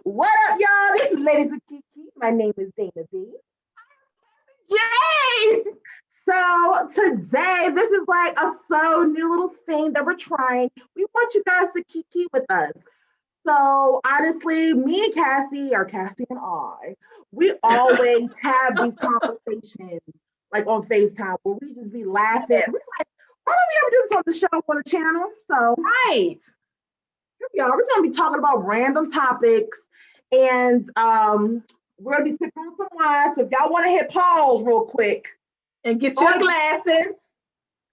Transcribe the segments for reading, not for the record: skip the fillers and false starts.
What up, y'all? This is Ladies with KeKe. My name is Dana B. Jay! So today, this is like a so new little thing that we're trying. We want you guys to KeKe with us. So honestly, me and Cassie, or Cassie and I, we always have these conversations like on FaceTime where we just be laughing. Yes. We're like, why don't we ever do this on the show for the channel? So Right. here we are. We're gonna be talking about random topics, and we're gonna be sipping on some wine. So if y'all want to hit pause real quick, And get your glasses,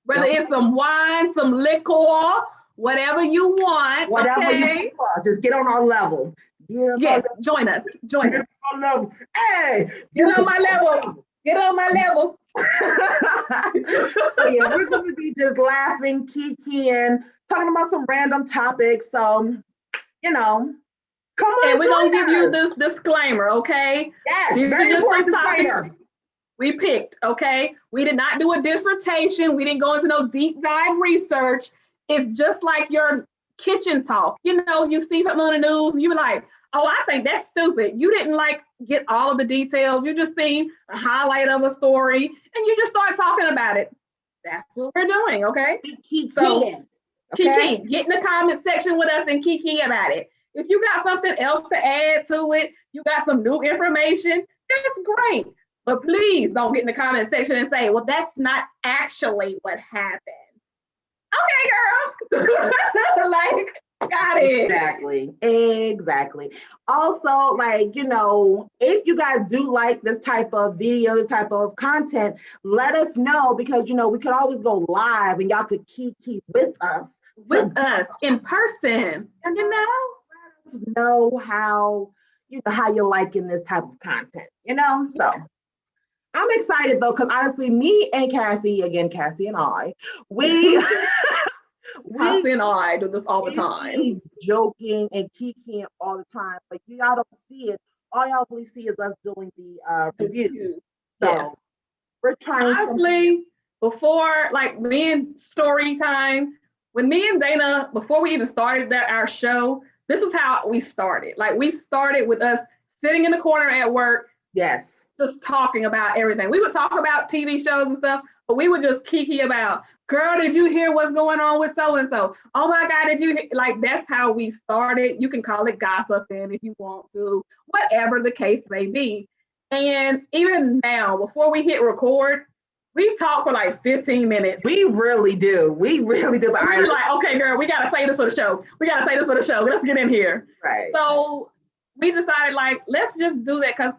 whether it's some wine, some liquor, whatever you want. whatever okay? you prefer, just get on our level. Yes, join us. Join us. Our level. Hey, Get on my level. Get on my level. So yeah, we're gonna be just laughing, kikiing, talking about some random topics. So, come on. And we're going to give you this disclaimer, okay? Yes, These very are just important some disclaimer. topics we picked, okay? We did not do a dissertation. We didn't go into no deep dive research. It's just like your kitchen talk. You know, you see something on the news and you're like, oh, I think that's stupid. You didn't like get all of the details. You just seen a highlight of a story and you just start talking about it. That's what we're doing, okay? So, KeKe, get in the comment section with us and KeKe about it. If you got something else to add to it, you got some new information, that's great. But please don't get in the comment section and say, well, that's not actually what happened. Okay, girl. Like, got it. Exactly. Also, like, if you guys do like this type of video, this type of content, let us know because, we could always go live and y'all could keep with us. With us in person, Let us know how you're liking this type of content, So I'm excited though, because honestly, me and Cassie and I, Cassie and I do this all the time. Joking and kikiing all the time, but y'all don't see it. All y'all really see is us doing the reviews. So yes. we're trying. Honestly, before like me and story time, when me and Dana, before we even started our show, this is how we started. Like we started with us sitting in the corner at work. Yes. Just talking about everything. We would talk about TV shows and stuff, but we would just kiki about, girl, did you hear what's going on with so-and-so? Oh my God, did you hear? Like, that's how we started. You can call it gossiping if you want to, whatever the case may be. And even now, before we hit record, we talk for like 15 minutes. We really do. We're like, okay, girl, we got to say this for the show. Let's get in here. Right. So we decided, like, let's just do that because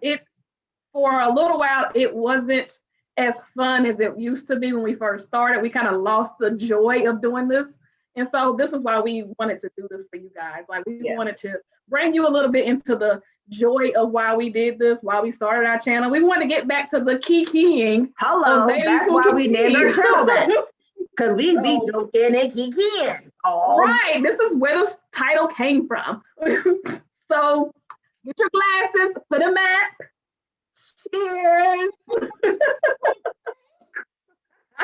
for a little while, it wasn't as fun as it used to be when we first started. We kind of lost the joy of doing this. And so this is why we wanted to do this for you guys. Like we wanted to bring you a little bit into the joy of why we did this, why we started our channel. We want to get back to the kikiing. Hello, that's why we named our channel that. Because we be joking and kikiing. Right, this is where this title came from. So get your glasses, put them up. Cheers.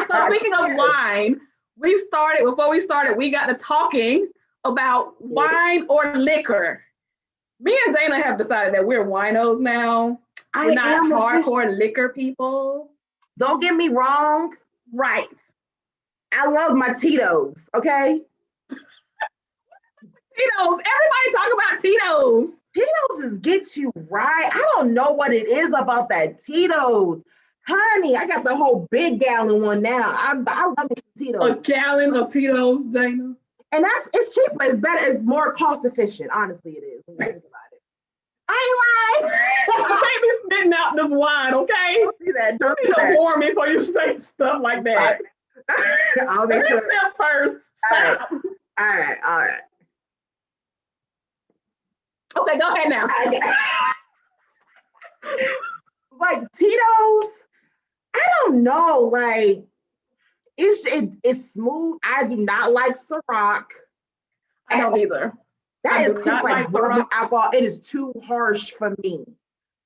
So speaking of wine, before we started, we got to talking about wine or liquor. Me and Dana have decided that we're winos now. We're not hardcore liquor people. Don't get me wrong. Right. I love my Tito's, okay? Tito's. Everybody talk about Tito's. Tito's just gets you right. I don't know what it is about that Tito's. Honey, I got the whole big gallon one now. I love Tito's. A gallon of Tito's, Dana. And it's cheaper. It's better. It's more cost efficient. Honestly, it is. When you think about it. I ain't lying. You can't be spitting out this wine, okay? Don't do that. Don't do that. that. Warn me before you say stuff like that. I'll make sure. Step first. Stop. All right. Okay, go ahead now. Like Tito's, I don't know. Like it's smooth. I do not like Ciroc. I don't either. That is just like rubbing alcohol. It is too harsh for me.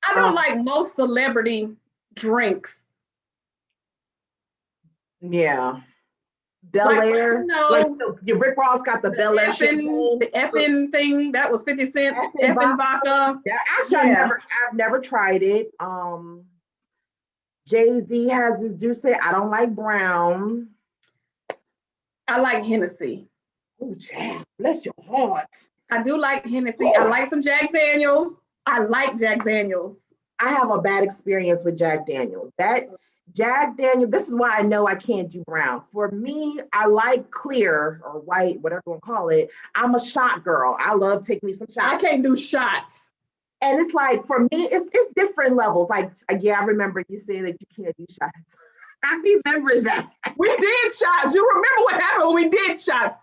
I don't like most celebrity drinks. Yeah. Bel Like, Air, like your Rick Ross got the Bel Air champagne, the effing thing that was 50 cents, effing effing vodka. vodka. Yeah, actually, Yeah. I've never tried it. Jay-Z has this juice. I don't like brown. I like Hennessy. Oh, Jack, bless your heart. I do like Hennessy. Ooh. I like some Jack Daniels. I like Jack Daniels. I have a bad experience with Jack Daniels. That Jack Daniel, this is why I know I can't do brown. For me, I like clear or white, whatever you want to call it. I'm a shot girl. I love taking me some shots. I can't do shots. And it's like, for me, it's different levels. Like, yeah, I remember you saying that you can't do shots. I remember that. We did shots. You remember what happened when we did shots?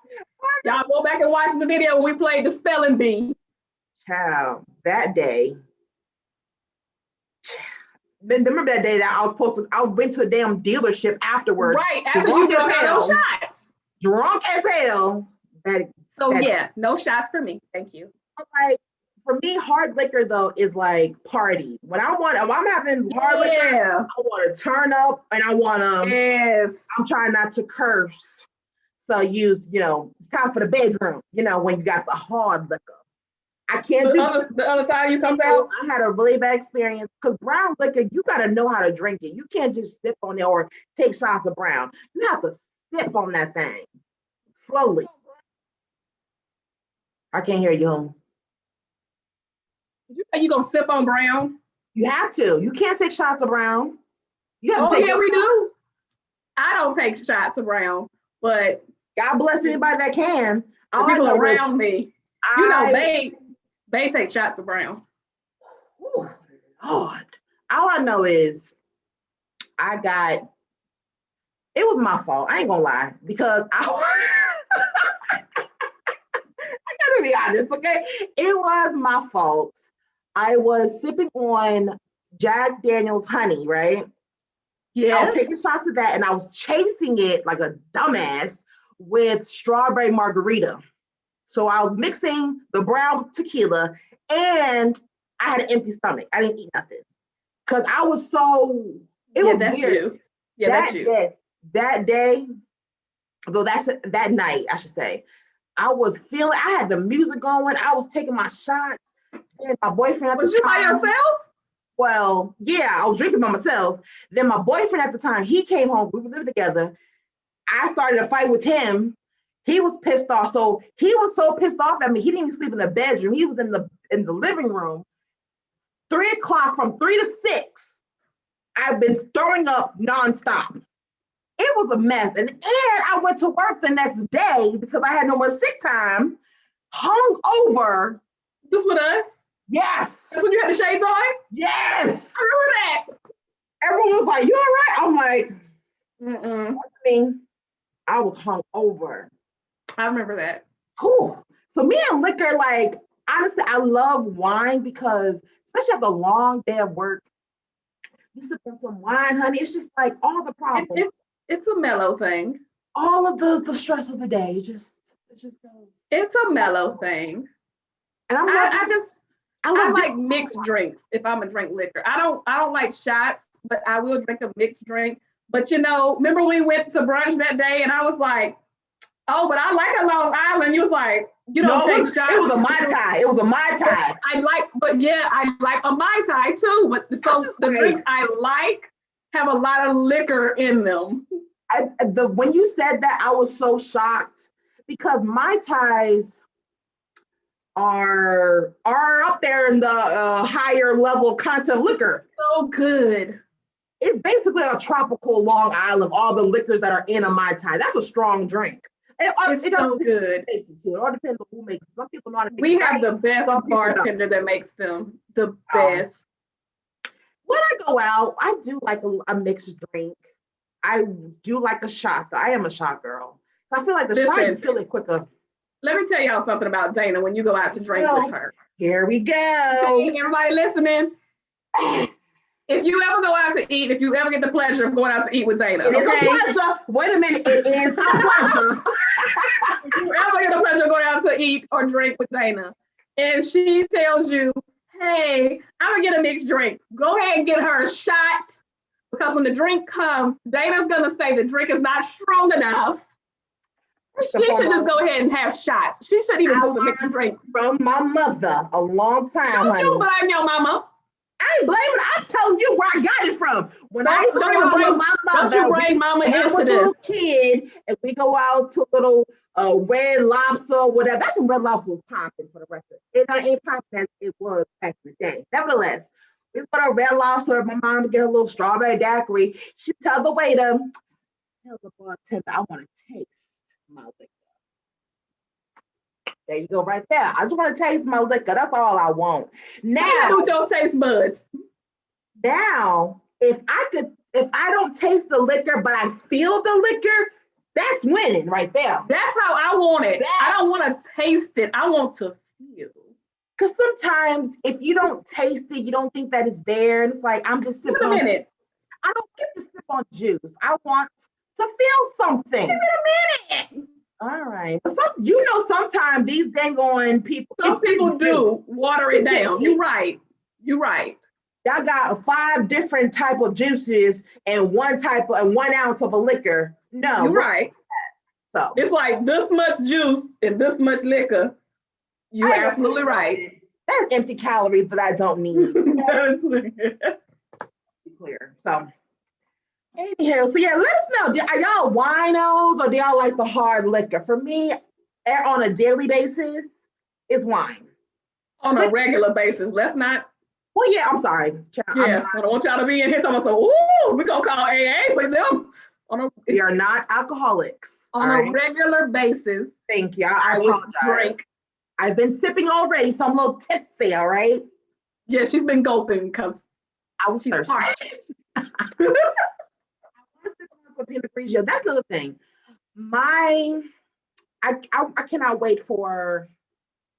Y'all go back and watch the video when we played the spelling bee. Child, that day. Remember that day that I went to a damn dealership afterwards. Right, after you drunk out those shots. Drunk as hell. Yeah, no shots for me. Thank you. Like, for me, hard liquor though is like party. If I'm having hard liquor, I want to turn up and I want to. Yes. I'm trying not to curse, so use it's time for the bedroom. When you got the hard liquor, I can't do the other side you comes out. I had a really bad experience because brown liquor, you got to know how to drink it. You can't just sip on it or take shots of brown. You have to sip on that thing slowly. I can't hear you, home. Did you say you gonna sip on brown? You have to. You can't take shots of brown. You have to take. Yeah, we do. I don't take shots of brown, but God bless anybody that can. People around me, they take shots of brown. Oh, Lord. All I know is it was my fault. I ain't gonna lie, because I gotta be honest, okay? It was my fault. I was sipping on Jack Daniel's honey, right? Yeah. I was taking shots of that and I was chasing it like a dumbass with strawberry margarita. So I was mixing the brown tequila and I had an empty stomach. I didn't eat nothing. Because I was it was that's weird. You. Yeah, that's you. That night, I should say, I had the music going. I was taking my shots. And my boyfriend Was you by yourself? Well, yeah, I was drinking by myself. Then my boyfriend at the time, he came home. We were living together. I started a fight with him. He was pissed off. So he was so pissed off at me, he didn't even sleep in the bedroom. He was in the living room. 3 o'clock, from 3 to 6, I've been throwing up nonstop. It was a mess. And I went to work the next day because I had no more sick time, hung over. Is this with us? Yes. That's when you had the shades on? Yes. I remember that. Everyone was like, "You all right?" I'm like, "What's me?" I was hung over. I remember that. Cool. So me and liquor, like, honestly, I love wine because, especially after a long day of work, you sip on some wine, honey. It's just like all the problems. It's a mellow thing. All of the stress of the day, it just goes. It's a mellow thing. And I like mixed drinks if I'm gonna drink liquor. I don't like shots, but I will drink a mixed drink. But remember we went to brunch that day and I was like, oh, but I like a Long Island. You was like, you don't take shots. It was a Mai Tai. It was a Mai Tai. I like a Mai Tai too. But so the drinks I like have a lot of liquor in them. When you said that, I was so shocked because Mai Tais are up there in the higher level content liquor. So good. It's basically a tropical Long Island, all the liquors that are in a Mai Tai. That's a strong drink. It's so good. It all depends on who makes it. Some people know how to make it. We have the best bartender that makes them. The best. When I go out, I do like a mixed drink. I do like a shot. I am a shot girl. I feel like shot, you feel it quicker. Let me tell y'all something about Dana when you go out to drink with her. Here we go. Okay, everybody listening. If you ever go out to eat, if you ever get the pleasure of going out to eat with Dana, it is a pleasure. Wait a minute, it is a pleasure. If you ever get the pleasure of going out to eat or drink with Dana, and she tells you, hey, I'm gonna get a mixed drink, go ahead and get her a shot, because when the drink comes, Dana's gonna say the drink is not strong enough. She should just go ahead and have shots. She shouldn't even do the mixed drinks. From my mother a long time, Don't honey. you blame your mama. I ain't blaming. I'm telling you where I got it from. When I used to Don't bring you home bring- with my mother, Don't you bring mama when I into was a this. little kid, and we go out to little Red Lobster or whatever. That's when Red Lobster was popping, for the record. It ain't popping as it was back in the day. Nevertheless, we go to Red Lobster. My mom would get a little strawberry daiquiri. She'd tell the waiter, tell the bartender, I want to taste my liquor. There you go, right there. I just want to taste my liquor. That's all I want. Now, with your taste buds. Now, if I don't taste the liquor, but I feel the liquor, that's winning right there. That's how I want it. I don't want to taste it. I want to feel. Because sometimes if you don't taste it, you don't think that it's there. And it's like, I'm just sipping Wait a minute. I don't get to sip on juice. I want to feel something. Give it a minute. All right. But sometimes these dang on people. Some people do water it down. You're right. You're right. Y'all got 5 different type of juices and 1 ounce of a liquor. No. You're right. So it's like this much juice and this much liquor. You're absolutely right. That's empty calories that I don't need. Be clear. So anyhow, so yeah, let us know. Are y'all winos or do y'all like the hard liquor? For me, on a daily basis, it's wine. On a regular basis. Let's not. Well, yeah, I'm sorry. Yeah, I don't want y'all to be in here talking about, ooh, we're going to call AA with them. We are not alcoholics. On a regular basis. Thank you. I apologize. Drink. I've been sipping already, so I'm a little tipsy, all right? Yeah, she's been gulping because I was thirsty. I want to sip on some Pinot Grigio. That's another thing. I cannot wait for,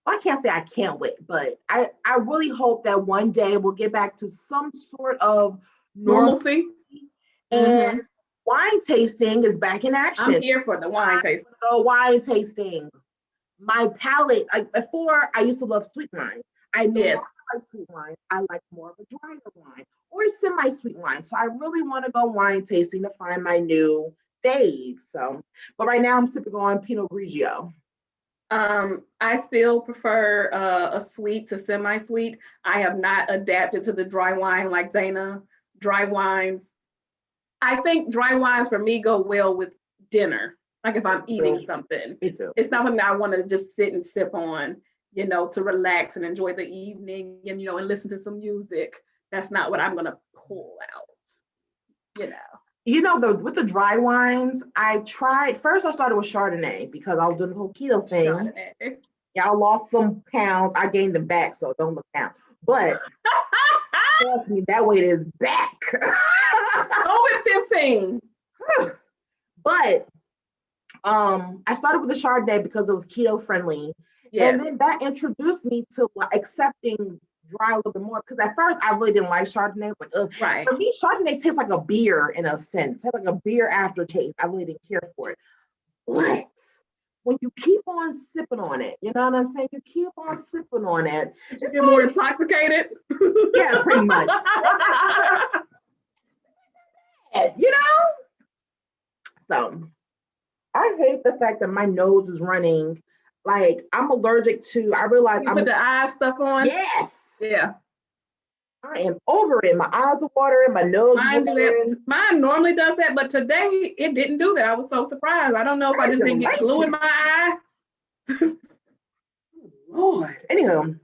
well, I can't say I can't wait, but I really hope that one day we'll get back to some sort of normalcy. And wine tasting is back in action. I'm here for the wine tasting. Wine tasting. My palate, before I used to love sweet wine. I no longer like sweet wine. I like more of a drier wine or semi-sweet wine. So I really want to go wine tasting to find my new fave. So, but right now I'm sipping on Pinot Grigio. I still prefer a sweet to semi-sweet. I have not adapted to the dry wine like Dana. Dry wines. I think dry wines for me go well with dinner. Like if I'm eating something. Me too. It's not something I want to just sit and sip on, to relax and enjoy the evening and, and listen to some music. That's not what I'm going to pull out, with the dry wines, I started with Chardonnay because I was doing the whole keto thing. Chardonnay. Yeah, I lost some pounds. I gained them back, so don't look down. But trust me, that weight is back. COVID-15. But I started with the Chardonnay because it was keto friendly. Yes. And then that introduced me to accepting dry a little bit more, because at first I really didn't like Chardonnay. Right. For me, Chardonnay tastes like a beer in a sense. It has like a beer aftertaste. I really didn't care for it. But when you keep on sipping on it, you know what I'm saying? You keep on sipping on it. You get more intoxicated? Yeah, pretty much. So I hate the fact that my nose is running. Like I'm allergic to, I realize you put the eye stuff on? Yes. Yeah. I am over it. My eyes are watering, my nose is watering. Mine normally does that, but today it didn't do that. I was so surprised. I don't know if I just didn't get glue in my eye. Lord. Anyhow,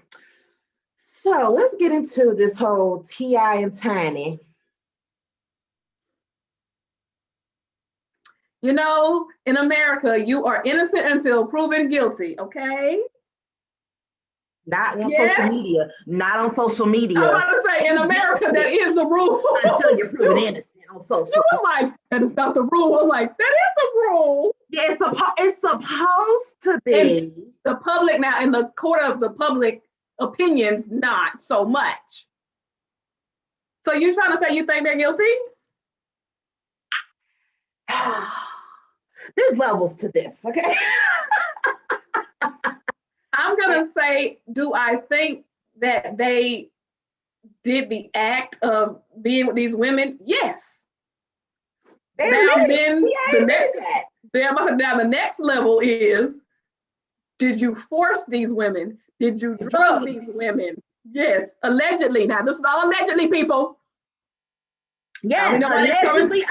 so let's get into this whole T.I. and Tiny. In America, you are innocent until proven guilty, okay? Not on social media. Not on social media. I want to say, in America, that is the rule. Until you're proven innocent on social. It was like, that is not the rule. I'm like, that is the rule. Yeah, it's supposed to be. And the public now, in the court of the public opinions, not so much. So you trying to say you think they're guilty? There's levels to this, okay? I'm going to say, do I think that they did the act of being with these women? Yes. Now then, Now the next level is, did you force these women? Did you drug these women? Yes, allegedly. Now this is all allegedly, people. Yes, allegedly.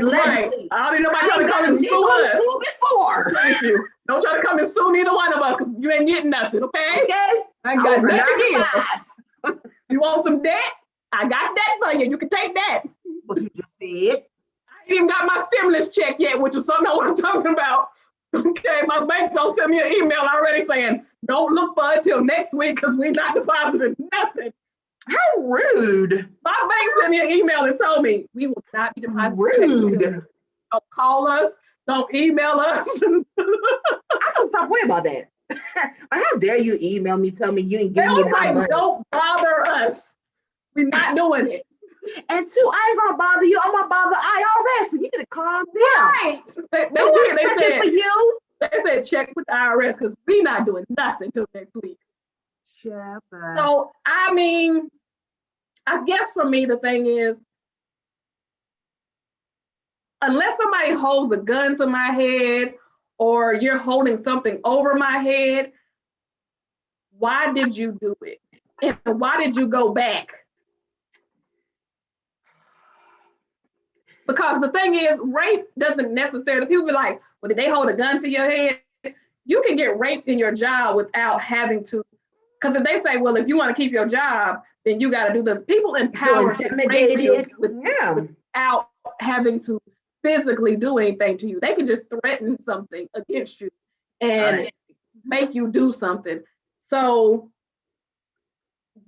Right. I don't need nobody trying to come and sue us. Before. Thank you. Don't try to come and sue neither one of us, because you ain't getting nothing, okay? Okay. I ain't got nothing to give. You want some debt? I got that for you. You can take that. What you just said. I ain't even got my stimulus check yet, which is something I want to talk about. Okay, my bank don't send me an email already saying, don't look for it till next week because we're not depositing nothing. How rude. My bank sent me an email and told me, we will not be depositing. Rude. Don't call us. Don't email us. I'm gonna stop worrying about that. How dare you email me, tell me you ain't giving me my money. Don't bother us. We're not doing it. And two, I ain't gonna bother you. I'm gonna bother IRS. So you need to calm down. Right. They checking for you. They said check with the IRS because we're not doing nothing till next week. Shepherd. So I mean, I guess for me the thing is, unless somebody holds a gun to my head or you're holding something over my head, why did you do it? And why did you go back? Because the thing is, rape doesn't necessarily, people be like, well, did they hold a gun to your head? You can get raped in your job without having to, because if they say, well, if you want to keep your job, then you got to do this. People empower intimidated without having to physically do anything to you. They can just threaten something against you and make you do something. So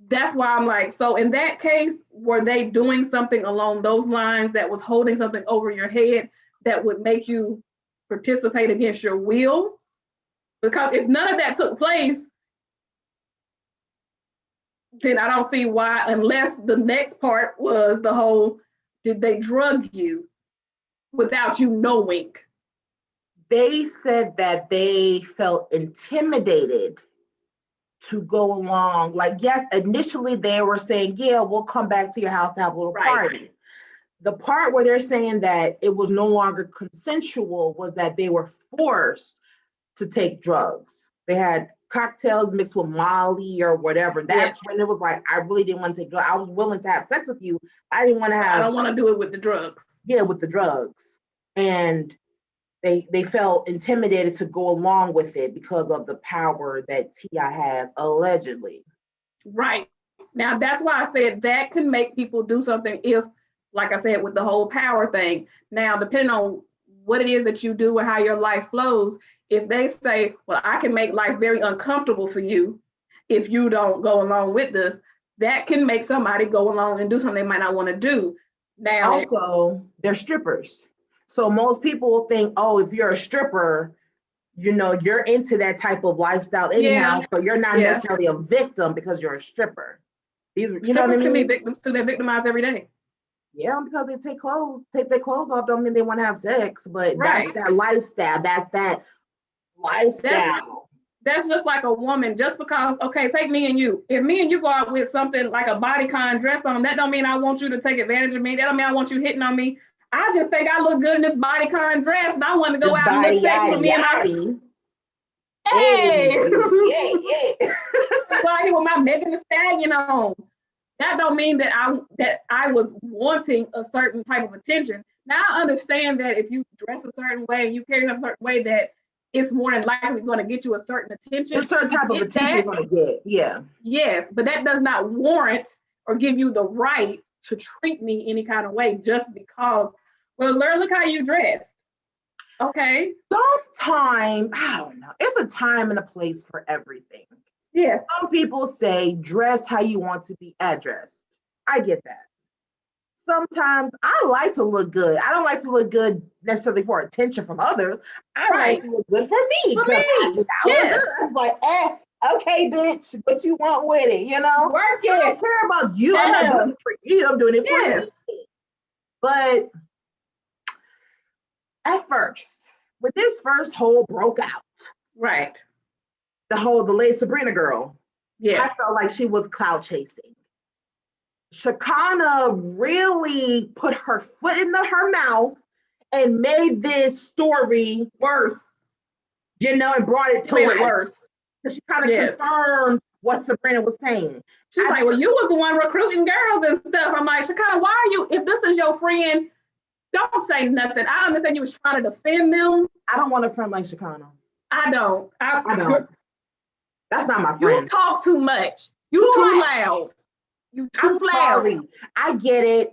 that's why I'm like, so in that case, were they doing something along those lines that was holding something over your head that would make you participate against your will? Because if none of that took place, then I don't see why, unless the next part was the whole, did they drug you without you knowing? They said that they felt intimidated to go along. Like, yes, initially they were saying, yeah, we'll come back to your house to have a little party. The part where they're saying that it was no longer consensual was that they were forced to take drugs. They had cocktails mixed with Molly or whatever. That's when it was like, I really didn't want to take drugs. I was willing to have sex with you. I didn't want to have. I don't want to do it with the drugs. Yeah, with the drugs. And they felt intimidated to go along with it because of the power that T.I. has, allegedly. Right. Now, that's why I said that can make people do something if, like I said, with the whole power thing. Now, depending on what it is that you do and how your life flows, if they say, well, I can make life very uncomfortable for you if you don't go along with this, that can make somebody go along and do something they might not want to do. Now, also, they're strippers. So most people think, oh, if you're a stripper, you know, you're into that type of lifestyle anyhow. So you're not necessarily a victim because you're a stripper. You know what I mean? Can be victims too. They're victimized every day. Yeah, because they take their clothes off, don't mean they want to have sex, but that's that lifestyle. That's that lifestyle. That's just like a woman, just because, okay, take me and you. If me and you go out with something like a bodycon dress on, that don't mean I want you to take advantage of me. That don't mean I want you hitting on me. I just think I look good in this bodycon dress and I want to go out and look sexy with me and my... Hey! Why here with my Megan Thee Stallion on? That don't mean that I was wanting a certain type of attention. Now I understand that if you dress a certain way and you carry yourself a certain way, that it's more than likely going to get you a certain attention. A certain type of attention you're going to get, yeah. Yes, but that does not warrant or give you the right to treat me any kind of way just because, well, look how you dressed. Okay. Sometimes, I don't know, it's a time and a place for everything. Yeah. Some people say dress how you want to be addressed. I get that. Sometimes I like to look good. I don't like to look good necessarily for attention from others. I like to look good for me. For me. I was like, okay, bitch, what you want with it, you know? Work it. I don't care about you. I'm not doing it for you. I'm doing it for me. But at first, when this first whole broke out, right, the Lady Sabrina girl, I felt like she was cloud chasing. Shekinah really put her foot in her mouth and made this story worse, and brought it to made life. it worse. She kind of confirmed what Sabrina was saying. She's like, well, you was the one recruiting girls and stuff. I'm like, Shekinah, why are you, if this is your friend, don't say nothing. I understand you was trying to defend them. I don't want a friend like Shekinah. I don't. I don't. That's not my friend. You talk too much. You too loud. You too loud. Sorry. I get it.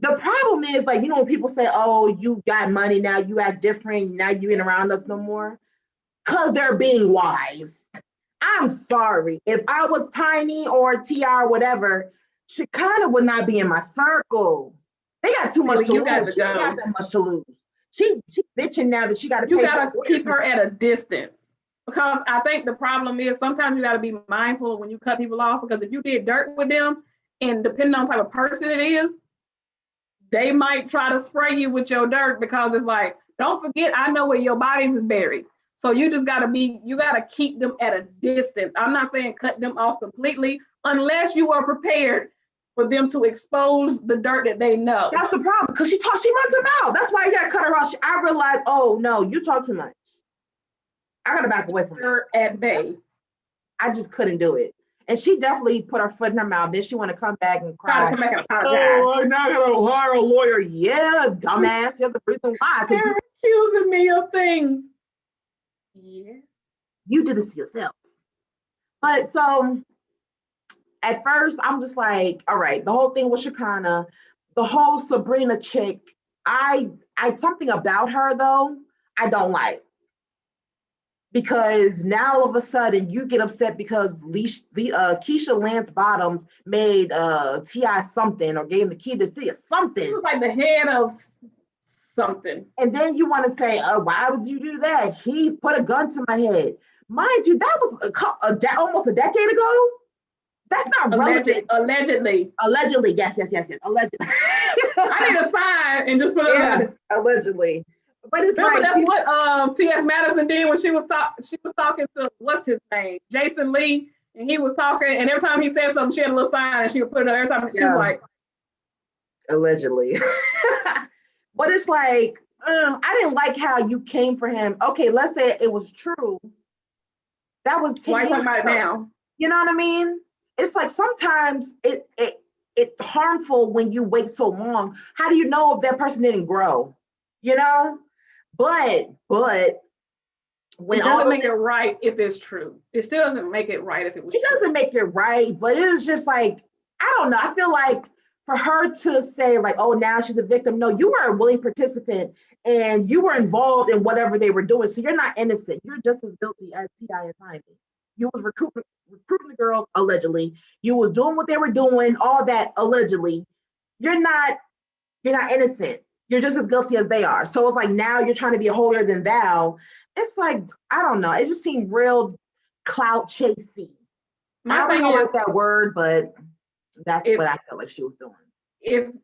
The problem is, like, when people say, oh, you got money now, you act different, now you ain't around us no more, because they're being wise. I'm sorry. If I was Tiny or T.R. or whatever, Shekinah would not be in my circle. They got too much to lose. She got that much to lose. She bitching now that she got to pay. You got to keep her at a distance. Because I think the problem is sometimes you got to be mindful when you cut people off, because if you did dirt with them, and depending on the type of person it is, they might try to spray you with your dirt, because it's like, don't forget, I know where your bodies is buried. So you just got to keep them at a distance. I'm not saying cut them off completely unless you are prepared for them to expose the dirt that they know. That's the problem, because she runs her mouth. That's why you got to cut her off. I realized, oh no, you talk too much. I got to back away from her at bay. I just couldn't do it. And she definitely put her foot in her mouth. Then she want to come back and cry. Come back and apologize. Oh, I'm not going to hire a lawyer. Yeah, dumbass. You're the reason why. They're accusing me of things. Yeah. You did this to yourself. But so at first, I'm just like, all right, the whole thing with Shekinah, the whole Sabrina chick, I something about her, though, I don't like. Because now all of a sudden you get upset because Keisha Lance Bottoms made T.I. something, or gave him the key to T.I. something. He was like the head of something. And then you want to say, oh, why would you do that? He put a gun to my head. Mind you, that was almost a decade ago. That's not relevant. Allegedly. Allegedly, yes. Allegedly. I need a sign and just put it on. Allegedly. But it's remember, like that's what T.S. Madison did when she was talking to, what's his name, Jason Lee, and he was talking, and every time he said something, she had a little sign and she would put it on every time. She was like, allegedly. But it's like, I didn't like how you came for him. Okay, let's say it was true. That was 10 why years talking about ago. it now? You know what I mean? It's like sometimes it's harmful when you wait so long. How do you know if that person didn't grow? But when it doesn't make it right if it's true. It still doesn't make it right if it was true. It doesn't make it right, but it was just like, I don't know. I feel like for her to say like, oh, now she's a victim. No, you were a willing participant and you were involved in whatever they were doing. So you're not innocent. You're just as guilty as T.I. and Tiny. You was recruiting the girls, allegedly. You was doing what they were doing, all that, allegedly. You're not innocent. You're just as guilty as they are. So it's like, now you're trying to be holier than thou. It's like, I don't know. It just seemed real clout chasey. I don't know like that word, but that's what I felt like she was doing.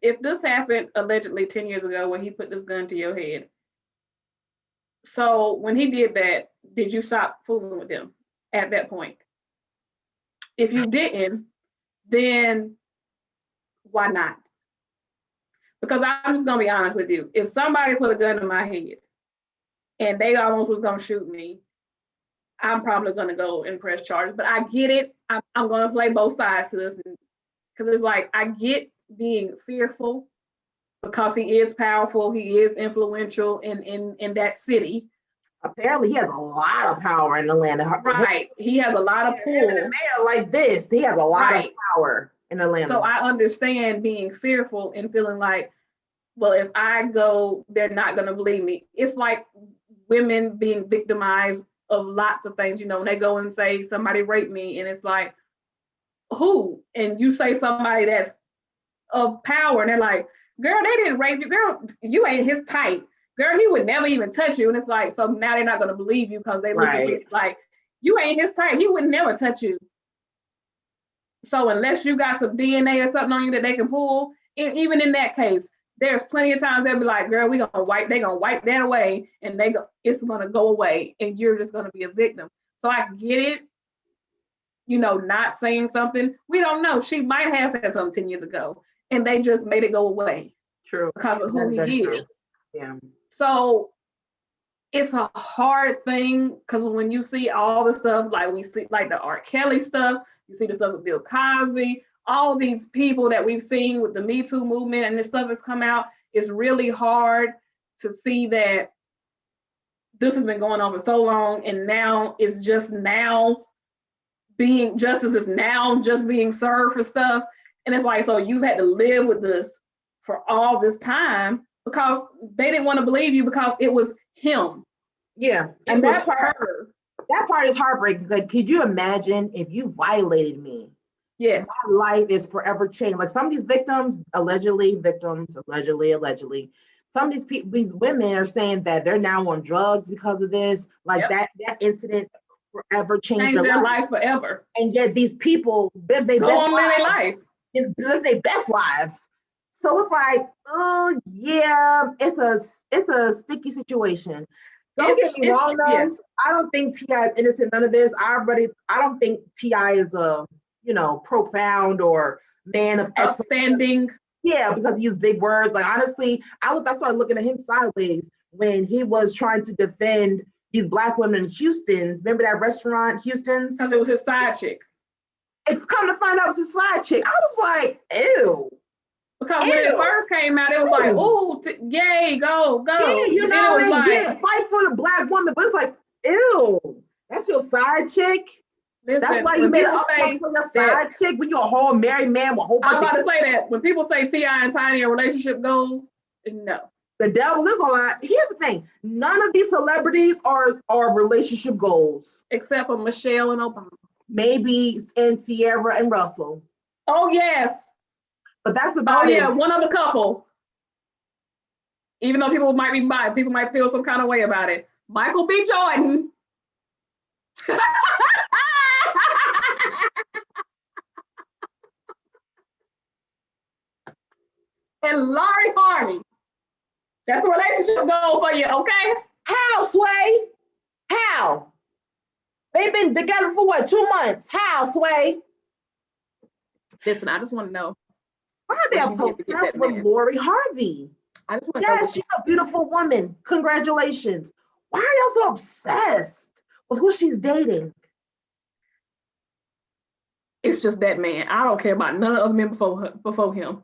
If this happened allegedly 10 years ago when he put this gun to your head, so when he did that, did you stop fooling with them at that point? If you didn't, then why not? Because I'm just gonna be honest with you. If somebody put a gun in my head and they almost was gonna shoot me, I'm probably gonna go and press charges. But I get it. I'm gonna play both sides to this, because it's like, I get being fearful because he is powerful, he is influential in that city. Apparently, he has a lot of power in Atlanta. Right, he has a lot of pull. Mayor like this, he has a lot of power in Atlanta. So I understand being fearful and feeling like, well, if I go, they're not going to believe me. It's like women being victimized of lots of things. When they go and say somebody raped me, and it's like, who? And you say somebody that's of power, and they're like, girl, they didn't rape you. Girl, you ain't his type. Girl, he would never even touch you. And it's like, so now they're not going to believe you because they look at you like, you ain't his type. He would never touch you. So unless you got some DNA or something on you that they can pull, and even in that case, there's plenty of times they'll be like, girl, they're gonna wipe that away, and it's gonna go away, and you're just gonna be a victim. So I get it, not saying something. We don't know. She might have said something 10 years ago, and they just made it go away. True. Because of who he is. Yeah. So it's a hard thing because when you see all the stuff, like we see like the R. Kelly stuff, you see the stuff with Bill Cosby, all these people that we've seen with the Me Too movement and this stuff has come out, it's really hard to see that this has been going on for so long and now it's just now being, justice is now just being served for stuff. And it's like, so you've had to live with this for all this time because they didn't want to believe you because it was him. Yeah. And that part is heartbreaking. Like, could you imagine if you violated me? Yes. My life is forever changed. Like some of these victims, allegedly, some of these people, these women are saying that they're now on drugs because of this. Like that incident forever changed their life forever. And yet these people live their best lives. So it's like, oh yeah, it's a sticky situation. Don't get me wrong though. Yeah. I don't think T.I. is innocent none of this. I don't think T.I. is a profound or man of outstanding. Yeah, because he used big words. Like honestly, I started looking at him sideways when he was trying to defend these Black women in Houston's. Remember that restaurant, Houston's? Because it was his side chick. It's come to find out it was his side chick. I was like, ew. Because when it first came out, it was like, oh, yay, go. Yeah, it was like, fight for the Black woman. But it's like, ew, that's your side chick? Listen, that's why you made it for your side chick when you're a whole married man with a whole bunch I'm about to say that. When people say T.I. and Tiny are relationship goals, no. The devil is a lie. Here's the thing. None of these celebrities are relationship goals. Except for Michelle and Obama. Maybe and Sierra and Russell. Oh, yes. But that's about it. Oh, yeah, one other couple. Even though people might feel some kind of way about it. Michael B. Jordan. And Laurie Harvey. That's a relationship goal for you, okay? How, Sway? How? They've been together for what, 2 months? How, Sway? Listen, I just want to know. Why are they so obsessed with Laurie Harvey? I just want to know. Yes, she's a beautiful woman. Congratulations. Why are y'all so obsessed with who she's dating? It's just that man. I don't care about none of the other men before him.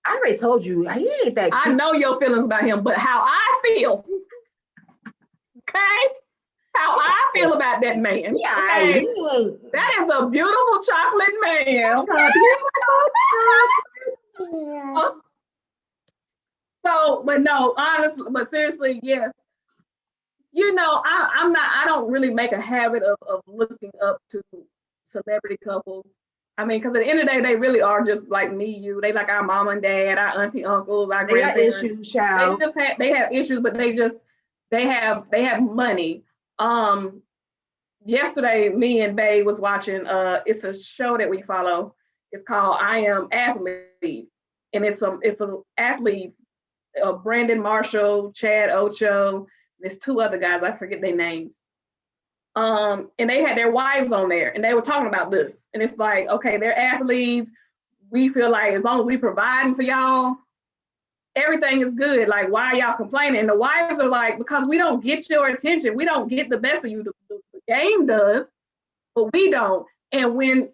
I already told you, he ain't that cute. I know your feelings about him, but how I feel, okay? How I feel about that man. Yeah, okay? That is a beautiful chocolate man. So, but no, honestly, but seriously, yes. I don't really make a habit of looking up to celebrity couples. I mean, because at the end of the day, they really are just like me, you. They like our mom and dad, our auntie, uncles, our grandparents. They got issues, child. They have issues, but they have money. Yesterday, me and Bae was watching. It's a show that we follow. It's called I Am Athlete, and it's some athletes. Brandon Marshall, Chad Ocho, and there's 2 other guys. I forget their names. And they had their wives on there and they were talking about this. And it's like, okay, they're athletes. We feel like as long as we providing for y'all, everything is good. Like, why are y'all complaining? And the wives are like, because we don't get your attention. We don't get the best of you. The game does, but we don't. And when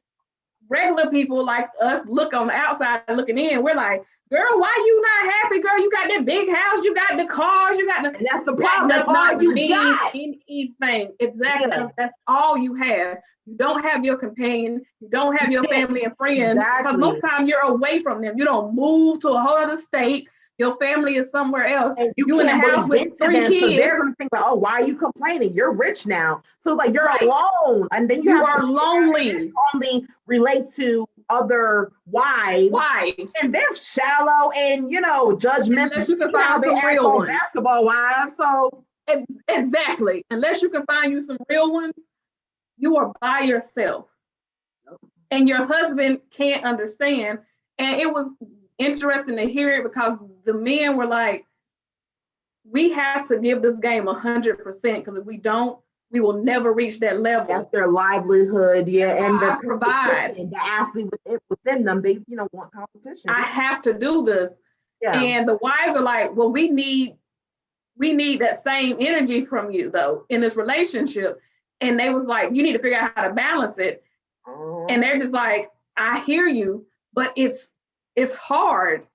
regular people like us look on the outside looking in, we're like, girl, why you not happy, girl? You got that big house, you got the cars, you got the... And that's the problem. That's all you got. Anything. Exactly. Yeah. That's all you have. You don't have your companion. You don't have your family and friends. Because most of the time you're away from them. You don't move to a whole other state. Your family is somewhere else. And you in the house with 3 kids. So they're going to think like, oh, why are you complaining? You're rich now. So like you're alone. And then you are lonely. Only relate to other wives. And they're shallow and, judgmental. Unless you can find some real ones. Basketball wives. So exactly. Unless you can find you some real ones, you are by yourself. And your husband can't understand. And it was interesting to hear it because the men were like, we have to give this game 100% because if we don't, we will never reach that level. That's their livelihood, yeah, and the provide the athlete within them. They, want competition. I have to do this, and the wives are like, well, we need we need that same energy from you though in this relationship. And they was like, you need to figure out how to balance it. And they're just like, I hear you, but it's hard.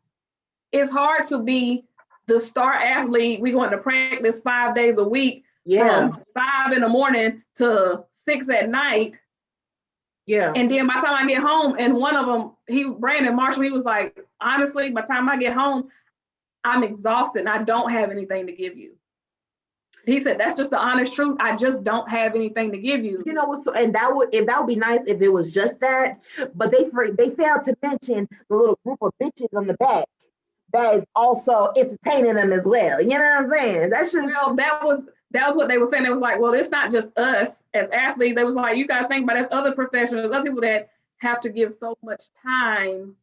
It's hard to be the star athlete. We going to practice 5 days a week from 5 in the morning to 6 at night. Yeah. And then by the time I get home, and one of them, Brandon Marshall, he was like, honestly, by the time I get home, I'm exhausted and I don't have anything to give you. He said, that's just the honest truth. I just don't have anything to give you. You know what? So, and that would be nice if it was just that, but they failed to mention the little group of bitches on the back that is also entertaining them as well. You know what I'm saying? That's just that was what they were saying. It was like, well, it's not just us as athletes. They was like, you got to think about it, other professionals, other people that have to give so much time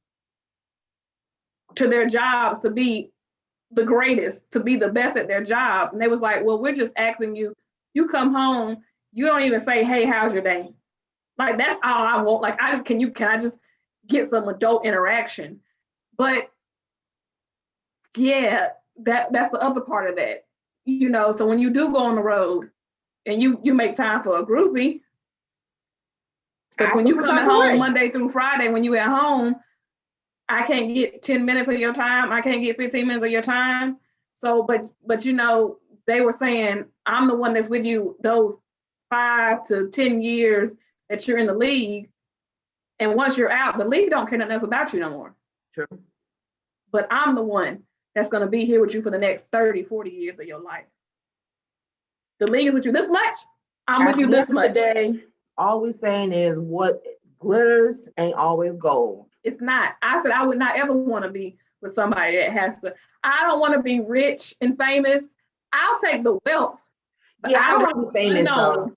to their jobs to be the greatest, to be the best at their job. And they was like, well, we're just asking you, you come home, you don't even say, hey, how's your day? Like, that's all I want. Like, can I just get some adult interaction? But yeah, that's the other part of that. You know, so when you do go on the road and you make time for a groupie, because when you come at home Monday through Friday, when you at home, I can't get 10 minutes of your time. I can't get 15 minutes of your time. So, but you know, they were saying, I'm the one that's with you those 5 to 10 years that you're in the league. And once you're out, the league don't care nothing else about you no more. True. But I'm the one that's going to be here with you for the next 30, 40 years of your life. The league is with you this much. I'm with you this much. Today, all we're saying is what glitters ain't always gold. It's not. I said I would not ever want to be with somebody that has to. I don't want to be rich and famous. I'll take the wealth. Yeah, I don't want to be famous though.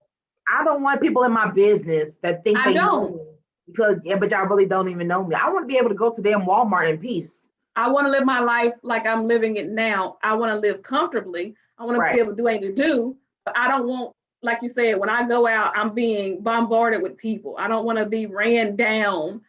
I don't want people in my business that think they know me because but y'all really don't even know me. I want to be able to go to damn Walmart in peace. I want to live my life like I'm living it now. I want to live comfortably. I want to be able to do what I need to do, but I don't want, like you said, when I go out, I'm being bombarded with people. I don't want to be ran down.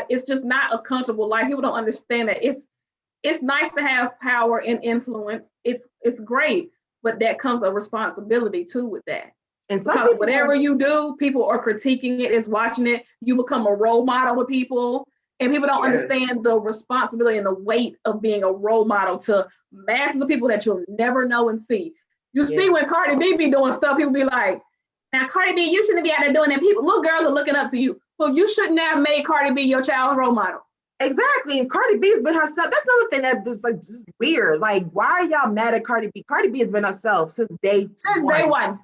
It's just not a comfortable life. People don't understand that. It's nice to have power and influence. It's great, but that comes a responsibility too with that. And because whatever you do, people are critiquing it, is watching it. You become a role model to people, and people don't understand the responsibility and the weight of being a role model to masses of people that you'll never know and see. You see when Cardi B be doing stuff, people be like, now Cardi B, you shouldn't be out there doing that. Little girls are looking up to you. Well, you shouldn't have made Cardi B your child's role model. Exactly. And Cardi B's been herself. That's another thing that's like just weird. Like, why are y'all mad at Cardi B? Cardi B has been herself since day one.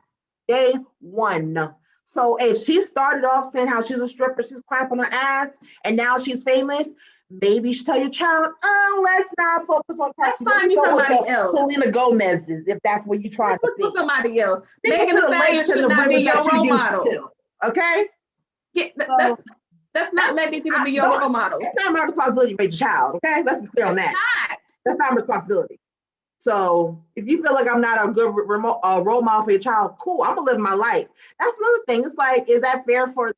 Day one. So if she started off saying how she's a stripper, she's clapping her ass, and now she's famous, maybe you should tell your child, oh, let's not focus on Cassie. Let's find you somebody else. Selena Gomez's, if that's what you're trying to be. Somebody else. Megan Thee Stallion should not be your role model. Okay? Yeah, let's not let these people be your role models. It's not my responsibility to raise a child, okay? Let's be clear on that. That's not my responsibility. So if you feel like I'm not a good role model for your child, cool, I'm gonna live my life. That's another thing. It's like, is that fair for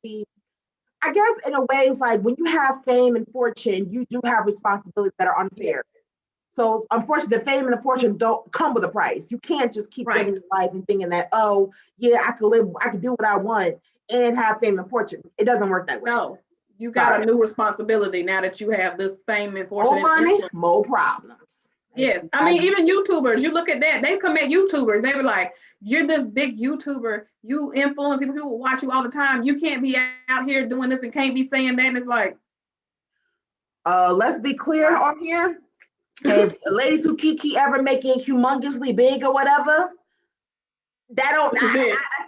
I guess in a way, it's like when you have fame and fortune, you do have responsibilities that are unfair. Yes. So unfortunately, the fame and the fortune don't come with a price. You can't just keep living your life and thinking that, oh, yeah, I can do what I want and have fame and fortune. It doesn't work that way. No, you got a new responsibility now that you have this fame and fortune. More money, more problems. Yes, I mean, even YouTubers, you look at that, they come at YouTubers, they be like, you're this big YouTuber, you influence people watch you all the time, you can't be out here doing this and can't be saying that, and it's like. Let's be clear on here, if ladies who KeKe ever making humongously big or whatever, that don't,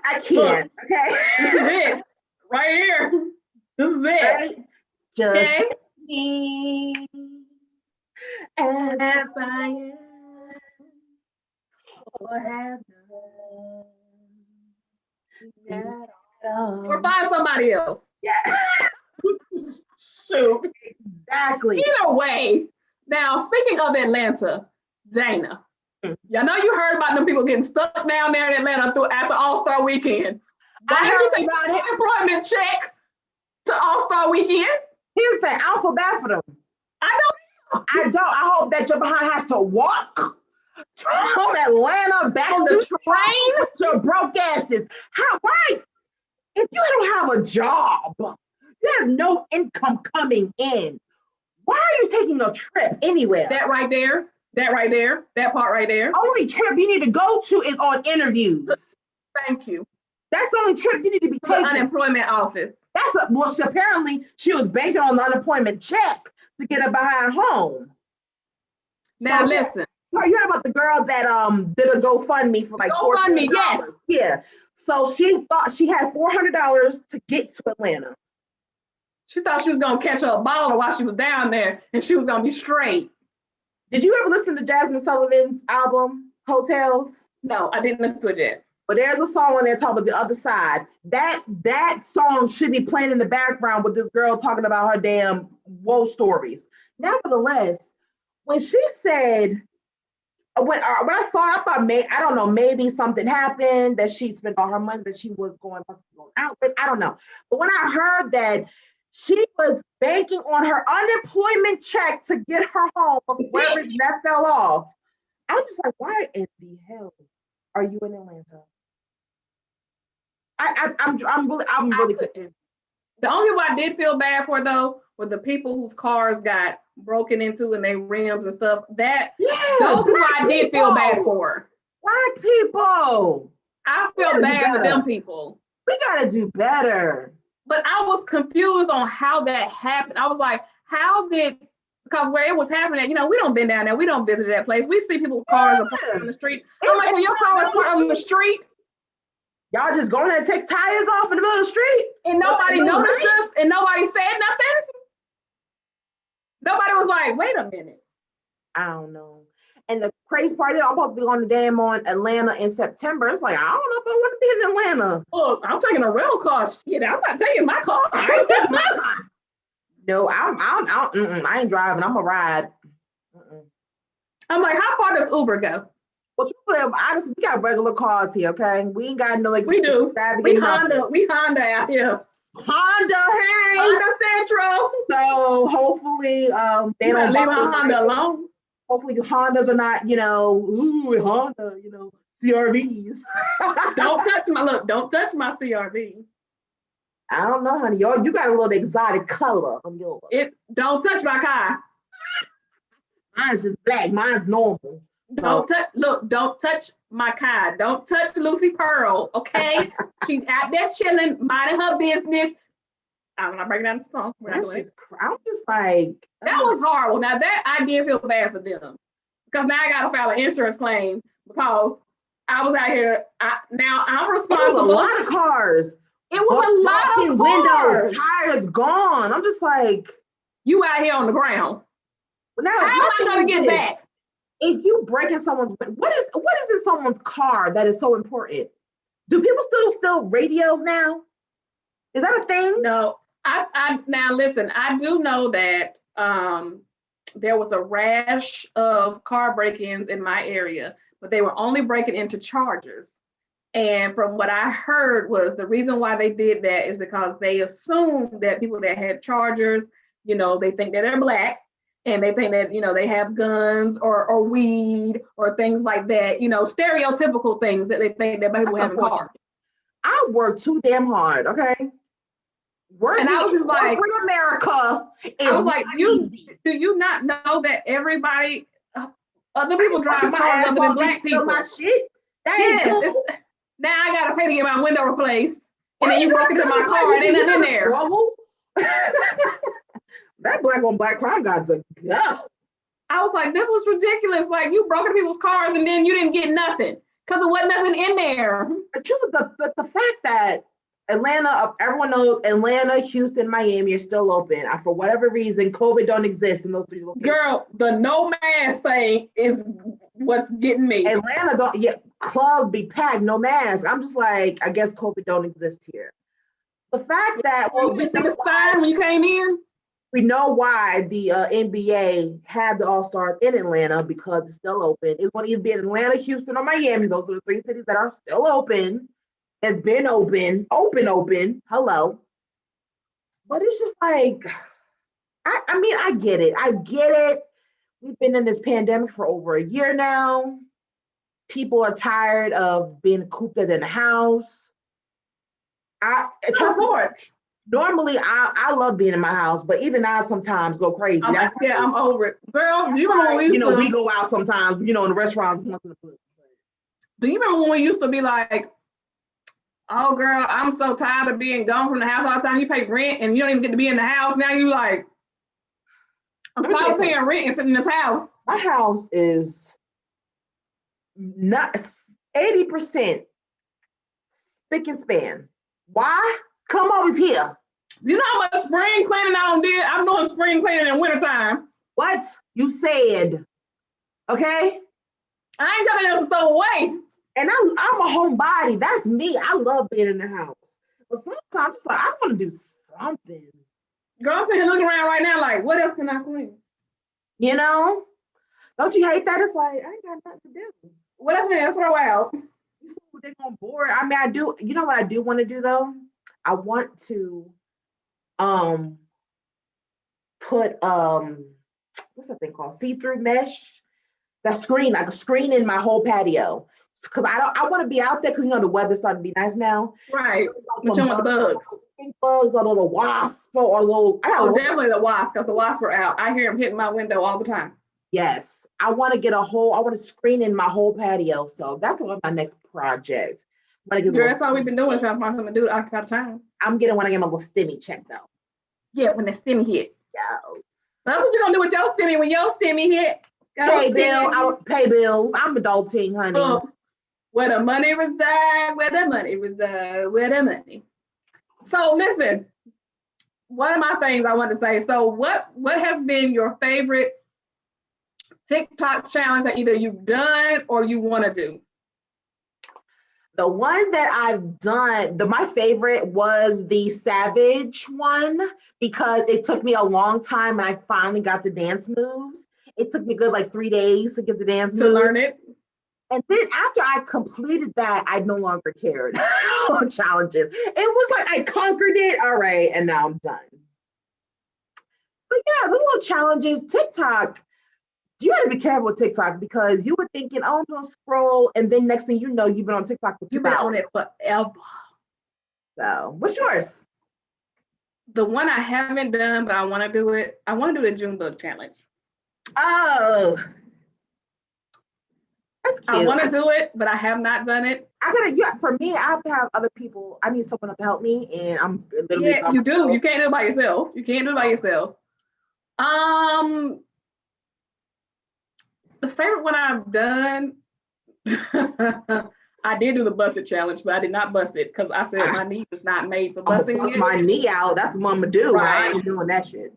I can't, okay? This is it, right here, this is it. Right? Just me. As I am, or have done. Or find somebody else. Yeah. Shoot. Exactly. Either way. Now, speaking of Atlanta, Dana, y'all know you heard about them people getting stuck down there in Atlanta after All-Star Weekend. Why did you take an unemployment check to All-Star Weekend? Here's the thing, I don't feel bad for them. I don't. I hope that your behind has to walk from Atlanta back On to the train? with your broke asses. How, why? If you don't have a job, you have no income coming in. Why are you taking a trip anywhere? That right there, that part right there. Only trip you need to go to is on interviews. Thank you. That's the only trip you need to be To the taking. unemployment office. Well, apparently she was banking on the unemployment check to get her behind home. Now So, listen. So you heard about the girl that did a GoFundMe for like GoFundMe, $400? yes. Yeah. So she thought she had $400 to get to Atlanta. She thought she was gonna catch her a baller while she was down there, and she was gonna be straight. Did you ever listen to Jasmine Sullivan's album Hotels? No, I didn't listen to it yet. But there's a song on there talking about the other side. That song should be playing in the background with this girl talking about her damn woe stories. Nevertheless, when she said, when I saw it, I thought, I don't know, maybe something happened, that she spent all her money that she was going out with. I don't know. But when I heard that she was banking on her unemployment check to get her home before everything that fell off, I'm just like, why in the hell are you in Atlanta? I'm really confused. The only one I did feel bad for though were the people whose cars got broken into and their rims and stuff. Those who I did feel bad for. Black people. I feel bad for them people. We gotta do better. But I was confused on how that happened. I was like, because where it was happening, we don't been down there. We don't visit that place. We see people's cars parked on the street. I'm like, when your car was parked on the street, y'all just go ahead and take tires off in the middle of the street? And nobody noticed us and nobody said nothing? Nobody was like, wait a minute. I don't know. And the crazy part is I'm supposed to be on the damn on Atlanta in September. It's like, I don't know if I want to be in Atlanta. Look, I'm taking a rental car. Shit, I'm not taking my car. I ain't taking my car. No, I ain't driving. I'm a ride. I'm like, how far does Uber go? Well, honestly, we got regular cars here, okay? We ain't got no We do. We Honda out here. Honda Central. So hopefully they don't leave our Honda alone. Hopefully Hondas are not, Honda, CRVs. Don't touch my CRV. I don't know, honey. You got a little exotic color on yours. Don't touch my car. Mine's just black. Mine's normal. Don't touch my car. Don't touch Lucy Pearl, okay? She's out there chilling, minding her business. I'm not breaking down the song. I'm just like, that was horrible. Now that I did feel bad for them because now I got to file an insurance claim because I was out here. Now I'm responsible. It was a lot of cars. It was a lot of cars. Windows, tires gone. I'm just like, you out here on the ground. Now, how am I going to get back? If you break in someone's, what is in someone's car that is so important? Do people still radios now? Is that a thing? No. I now listen, I do know that there was a rash of car break-ins in my area, but they were only breaking into Chargers. And from what I heard was the reason why they did that is because they assumed that people that had Chargers, they think that they're black and they think that, they have guns or weed or things like that, stereotypical things that they think that people have in cars. I work too damn hard, okay? And I was just like, America. I was like, do you not know that everybody, other people drive cars other than black people? My shit. Yes, now I gotta pay to get my window replaced, and then you broke into my car and ain't nothing in there. That black on black crime guy's a go. I was like, this was ridiculous. Like you broke into people's cars and then you didn't get nothing because there wasn't nothing in there. The fact that Atlanta, everyone knows Atlanta, Houston, Miami are still open. For whatever reason, COVID don't exist in those three locations. Girl, the no mask thing is what's getting me. Atlanta clubs be packed, no mask. I'm just like, I guess COVID don't exist here. The fact that you didn't see the sign when you came in. We know why the NBA had the All-Stars in Atlanta because it's still open. It's going to either be in Atlanta, Houston, or Miami. Those are the three cities that are still open. Has been open. Hello. But it's just like, I mean, I get it. We've been in this pandemic for over a year now. people are tired of being cooped up in the house. Trust me, normally I love being in my house, but even I sometimes go crazy. I'm over it. Girl, do you remember when we go out sometimes, in the restaurants once in a blue. Do you remember when we used to be like, oh girl, I'm so tired of being gone from the house all the time. You pay rent and you don't even get to be in the house. Now you like, I'm tired of paying rent and sitting in this house. My house is not 80% spick and span. Why? Come over here. You know how much spring cleaning I did? I'm doing spring cleaning in wintertime. What? You said. Okay? I ain't got enough to throw away. And I'm a homebody. That's me. I love being in the house. But sometimes it's like, I just want to do something. Girl, I'm sitting here looking around right now like, what else can I clean? You know? Don't you hate that? It's like, I ain't got nothing to do. What else can I throw out? They're going to board. I mean, I do. You know what I do want to do, though? I want to put, what's that thing called? See-through mesh. That screen, like a screen in my whole patio. Because I want to be out there because the weather's starting to be nice now. Right. But you want the bugs. Stink bugs or little wasp or little. Definitely the wasp, because the wasps are out. I hear them hitting my window all the time. Yes. I want to screen in my whole patio. So that's one of my next project. Girl, that's all we've been doing, trying to find something to do to occupy the time. I'm getting when I get my little stimmy check though. Yeah, when the stimmy hit. Yeah. That's what you gonna do with your stimmy when your stimmy hit. Pay bills. I'm adulting, honey. Where the money reside, where the money. So listen, one of my things I want to say. So what has been your favorite TikTok challenge that either you've done or you want to do? The one that I've done, my favorite was the Savage one because it took me a long time and I finally got the dance moves. It took me good like 3 days to get the dance moves. To learn it. And then after I completed that, I no longer cared on challenges. It was like I conquered it. All right, and now I'm done. But yeah, the little challenges, TikTok, you got to be careful with TikTok because you were thinking, oh, I'm going to scroll. And then next thing you know, you've been on TikTok for 2 hours. You've been on it forever. So what's yours? The one I haven't done, but I want to do it. I want to do the June bug challenge. Oh, that's cute. I want to do it, but I have not done it. For me, I have to have other people. I need someone to help me, and I'm literally. Yeah, you do. You can't do it by yourself. The favorite one I've done, I did do the busted challenge, but I did not bust it because I said my knee is not made for busting. Bust my knee out. That's what I'm gonna do. Right. I ain't doing that shit.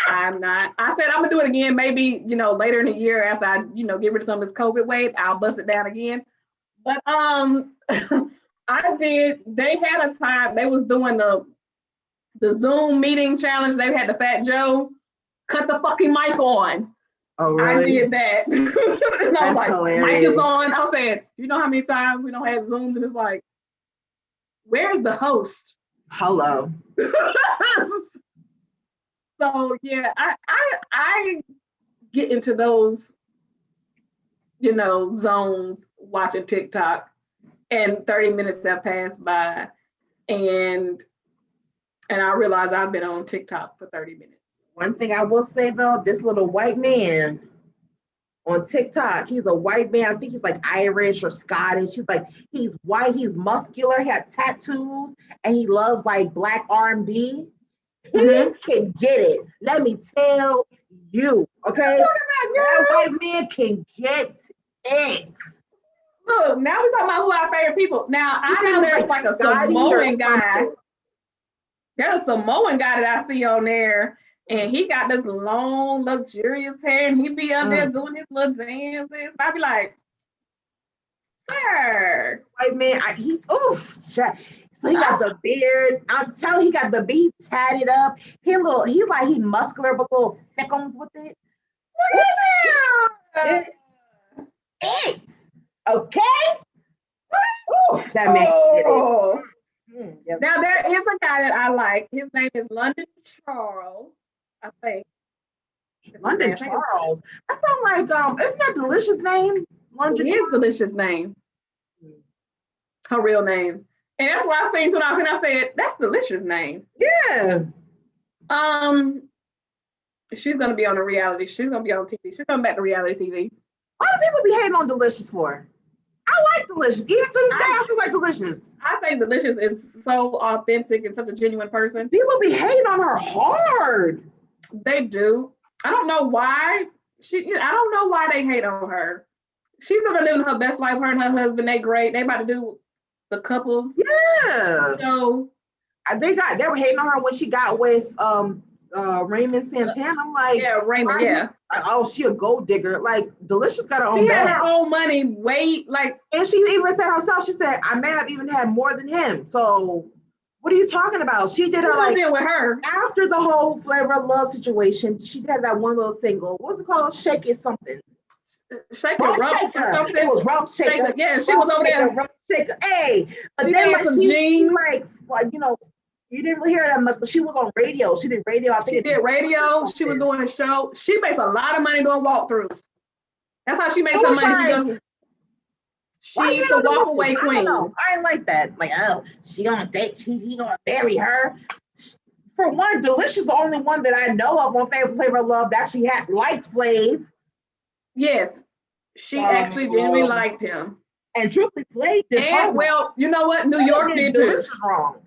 I'm not. I said I'm gonna do it again. Maybe later in the year after I get rid of some of this COVID wave, I'll bust it down again. But I did. They had a time they was doing the Zoom meeting challenge. They had the Fat Joe cut the fucking mic on. Oh, really? I did that. And I was like, hilarious. mic is on. I was saying, you know how many times we don't have Zooms and it's like, where's the host? Hello. So yeah, I get into those, zones watching TikTok, and 30 minutes have passed by, and I realize I've been on TikTok for 30 minutes. One thing I will say though, this little white man on TikTok, he's a white man. I think he's like Irish or Scottish. He's white, he's muscular, he had tattoos, and he loves like black R&B. He can get it. Let me tell you, okay? That white man can get it. Look, now we're talking about who our favorite people. Now, I know there's like a Samoan guy. There's a Samoan guy that I see on there, and he got this long, luxurious hair, and he be up there doing his little dances. I be like, sir. White man, so he got the beard. I'm telling you, he got the beard tatted up. He's muscular, but little thickums with it. Look at it. Okay? Ooh, that makes it. Yes. Now, there is a guy that I like. His name is London Charles, I think. London Charles. That sounds like, isn't that Delicious name? It is Delicious name. Her real name. And that's what I seen too. I said, that's Delicious name. Yeah. She's gonna be on a reality. She's gonna be on TV. She's coming back to reality TV. Why do people be hating on Delicious for? I like Delicious. Even to this day, I still like Delicious. I think Delicious is so authentic and such a genuine person. People be hating on her hard. They do. I don't know why. I don't know why they hate on her. She's gonna live her best life. Her and her husband, they great. They about to do the couples. Yeah. So they were hating on her when she got with Raymond Santana. I'm like, yeah, Raymond, yeah. Oh, she a gold digger. Like, Delicious got her own bag. She had her own money, and she even said herself, she said, I may have even had more than him. So what are you talking about? She did her like with her after the whole Flavor of Love situation. She had that one little single. What's it called? Shake It something. Shaker, something. It was Rump Shaker. Yeah, she was over there. Rump Shaker. Hey, but she then like she like you didn't really hear that much, but she was on radio. She did radio. I think she did radio. She was doing a show. She makes a lot of money doing walkthroughs. That's how she makes her money. She's the walk away queen. I ain't like that. Like, oh, she gonna date, he gonna marry her. For one, Delicious the only one that I know of on Flavor of Love that actually liked Flav. Yes, she actually genuinely liked him. And truthfully, Flav did. And well, you know what? New York did too. Delicious wrong.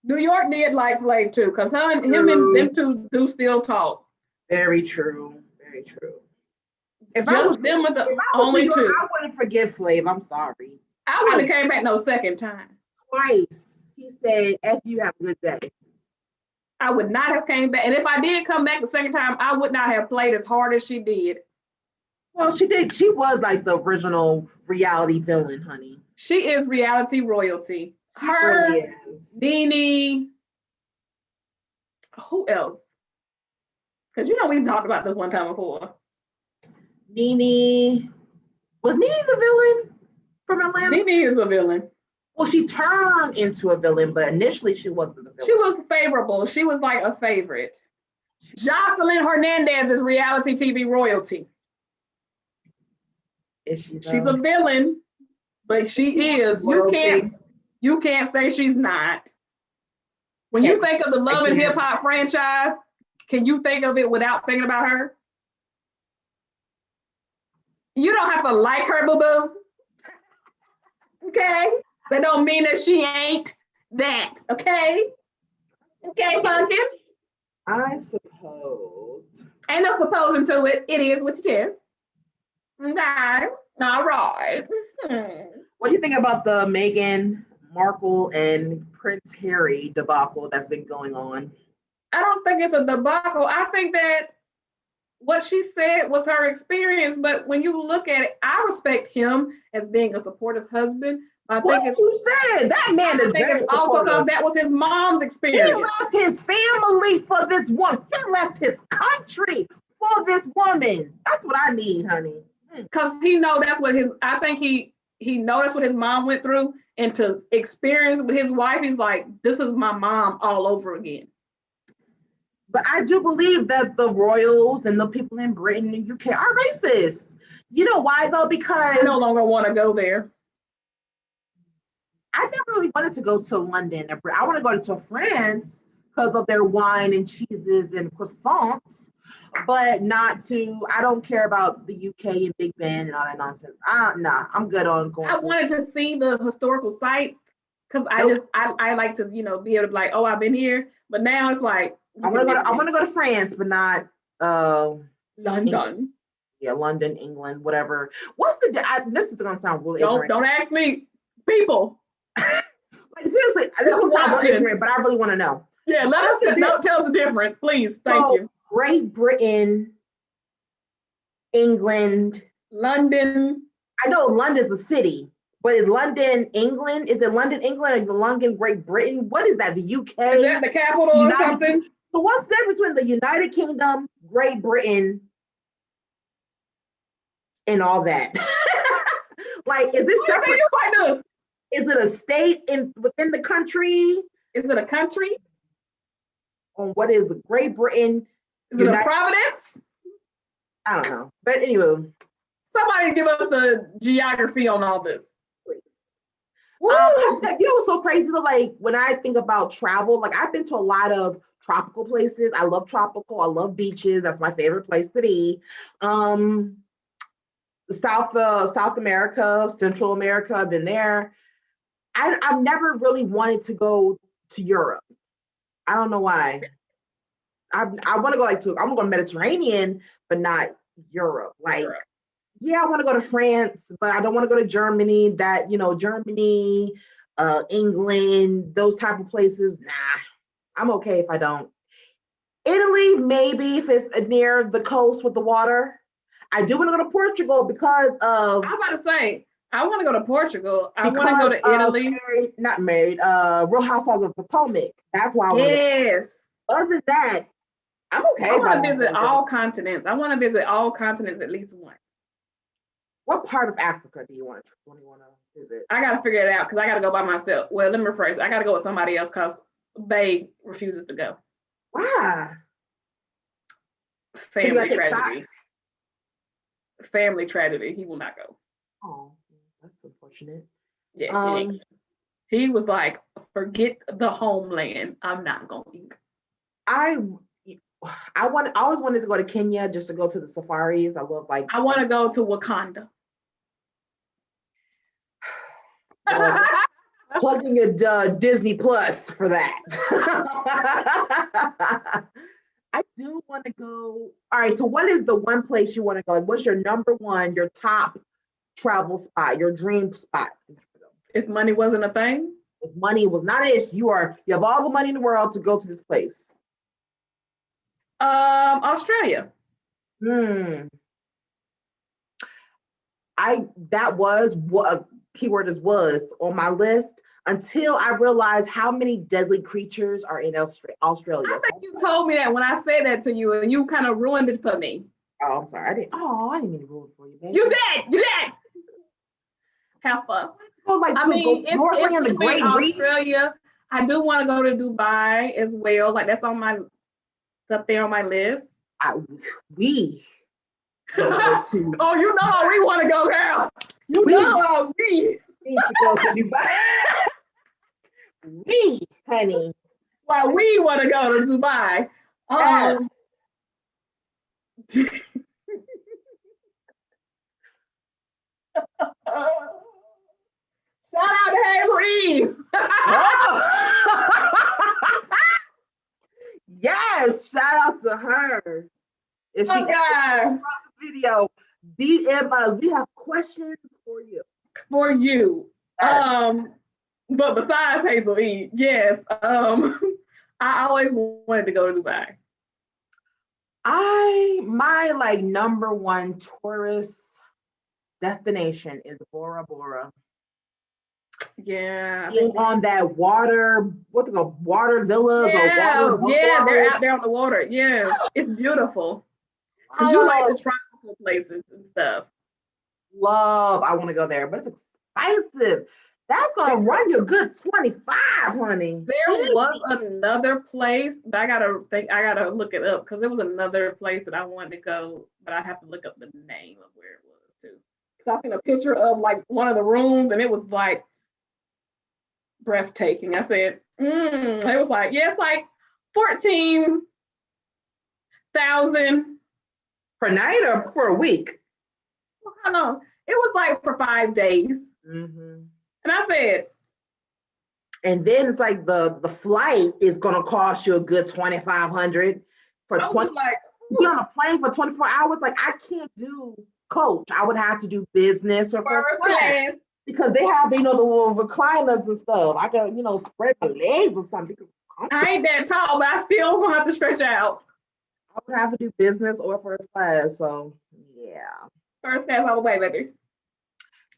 New York did like Flav too, because him and them two do still talk. Very true. Very true. If I was them with the only York, two, I wouldn't forgive Flav. I'm sorry. I wouldn't have came back no second time. Twice. He said, F you, have a good day. I would not have came back. And if I did come back the second time, I would not have played as hard as she did. Well, she did. She was like the original reality villain, honey. She is reality royalty. Her, really is. Nene, who else? Because we talked about this one time before. Nene. Was Nene the villain from Atlanta? Nene is a villain. Well, she turned into a villain, but initially she wasn't the villain. She was favorable. She was like a favorite. Jocelyn Hernandez is reality TV royalty. Is she? She's a villain, but she is. You can't say she's not. When you think of the Love and Hip Hop franchise, can you think of it without thinking about her? You don't have to like her, boo-boo. Okay? That don't mean that she ain't that. Okay? Okay, Pumpkin? I suppose. Ain't no supposing to it. It is what it is. Okay. All right. What do you think about the Meghan Markle and Prince Harry debacle that's been going on? I don't think it's a debacle. I think that what she said was her experience, but when you look at it, I respect him as being a supportive husband. What you said? That man is very supportive. Also because that was his mom's experience. He left his family for this woman. He left his country for this woman. That's what I need, honey. Because he know that's what I think he know that's what his mom went through, and to experience with his wife, he's like, this is my mom all over again. But I do believe that the royals and the people in Britain and UK are racist. You know why though? Because I no longer want to go there. I never really wanted to go to London. I want to go to France because of their wine and cheeses and croissants, but I don't care about the UK and Big Ben and all that nonsense. Nah, I'm good on going. I wanted to see the historical sites because I like to, be able to be like, oh, I've been here. But now it's like, I want to go to France, but not London. England. Yeah, London, England, whatever. This is going to sound really ignorant. Don't ask me, people. Like seriously, this is not ignorant, but I really want to know. Yeah, tell us the difference, please. Thank you. Great Britain, England, London. I know London's a city, but is London England? Is it London England or is it London Great Britain? What is that? The UK? Is that the capital or something? So what's the difference between the United Kingdom, Great Britain, and all that? Like, is this separate? Is it a state within the country? Is it a country? On what is the Great Britain? Is it a province? I don't know. But anyway. Somebody give us the geography on all this. You know what's so crazy though? Like when I think about travel, like I've been to a lot of tropical places. I love tropical. I love beaches. That's my favorite place to be. Um, South America, Central America. I've been there. I've never really wanted to go to Europe. I don't know why. I want to go I'm gonna go Mediterranean, but not Europe. Like, yeah, I want to go to France, but I don't want to go to Germany. Germany, England, those type of places. Nah, I'm okay if I don't. Italy, maybe if it's near the coast with the water. I do want to go to Portugal because of. I'm about to say, I want to go to Portugal. I want to go to Italy. Not married. Real Housewives of Potomac. That's why I want to. Yes. Other than that, I'm okay. I want to visit all continents. I want to visit all continents at least once. What part of Africa do you want to visit? I got to figure it out because I got to go by myself. Well, let me rephrase. I got to go with somebody else because Bay refuses to go. Why? Family tragedy. Family tragedy. He will not go. Oh, that's unfortunate. Yeah. He was like, forget the homeland. I'm not going. I always wanted to go to Kenya just to go to the safaris. I want to go to Wakanda. Plugging a Disney Plus for that. I do want to go. All right, so what is the one place you want to go? Like, what's your number one, your top travel spot, your dream spot? If money wasn't a thing? If money was not an issue, you have all the money in the world to go to this place. Australia. That was what keyword was on my list until I realized how many deadly creatures are in Australia. I think you told me that when I said that to you, and you kind of ruined it for me. Oh, I'm sorry. I didn't mean to ruin it for you, baby. You did. Have fun. It's in the Great Australia. I do want to go to Dubai as well. Like that's up there on my list. Oh, you know how we want to go, girl. You know how we need to go to Dubai. Honey. Why we want to go to Dubai. Shout out to Hazel Eve. Yes, shout out to her. If she watches this video, DM us. We have questions for you. Yes. But besides Hazel Eve, yes. I always wanted to go to Dubai. My number one tourist destination is Bora Bora. Yeah. Being on that water, water villas or water. Yeah, they're out there on the water. Yeah, it's beautiful. You like the tropical places and stuff. I want to go there, but it's expensive. That's gonna run you a good 25, honey. There was another place, but I gotta look it up because there was another place that I wanted to go, but I have to look up the name of where it was too. Because I seen a picture of one of the rooms and it was breathtaking. I said, it was it's 14,000 per night or for a week. I don't know. It was for 5 days. Mm-hmm. And I said, and then it's the flight is gonna cost you a good $2,500 for 20. Be on a plane for 24 hours. I can't do coach. I would have to do business or first class because they have the little recliners and stuff. I can spread my legs or something. I ain't that tall, but I still gonna have to stretch out. I would have to do business or first class. So yeah, first class all the way, baby.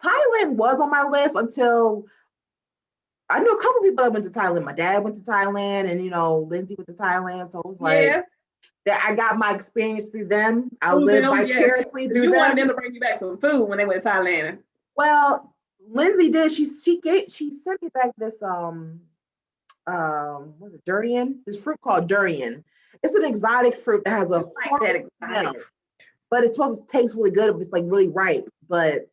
Thailand was on my list until I knew a couple people that went to Thailand. My dad went to Thailand, and Lindsay went to Thailand. So it was that I got my experience through them. I lived vicariously through them. You wanted them to bring you back some food when they went to Thailand. Well, Lindsay did. She sent me back this what's it, durian? This fruit called durian. It's an exotic fruit that has a exotic. but it's supposed to taste really good if it's like really ripe. But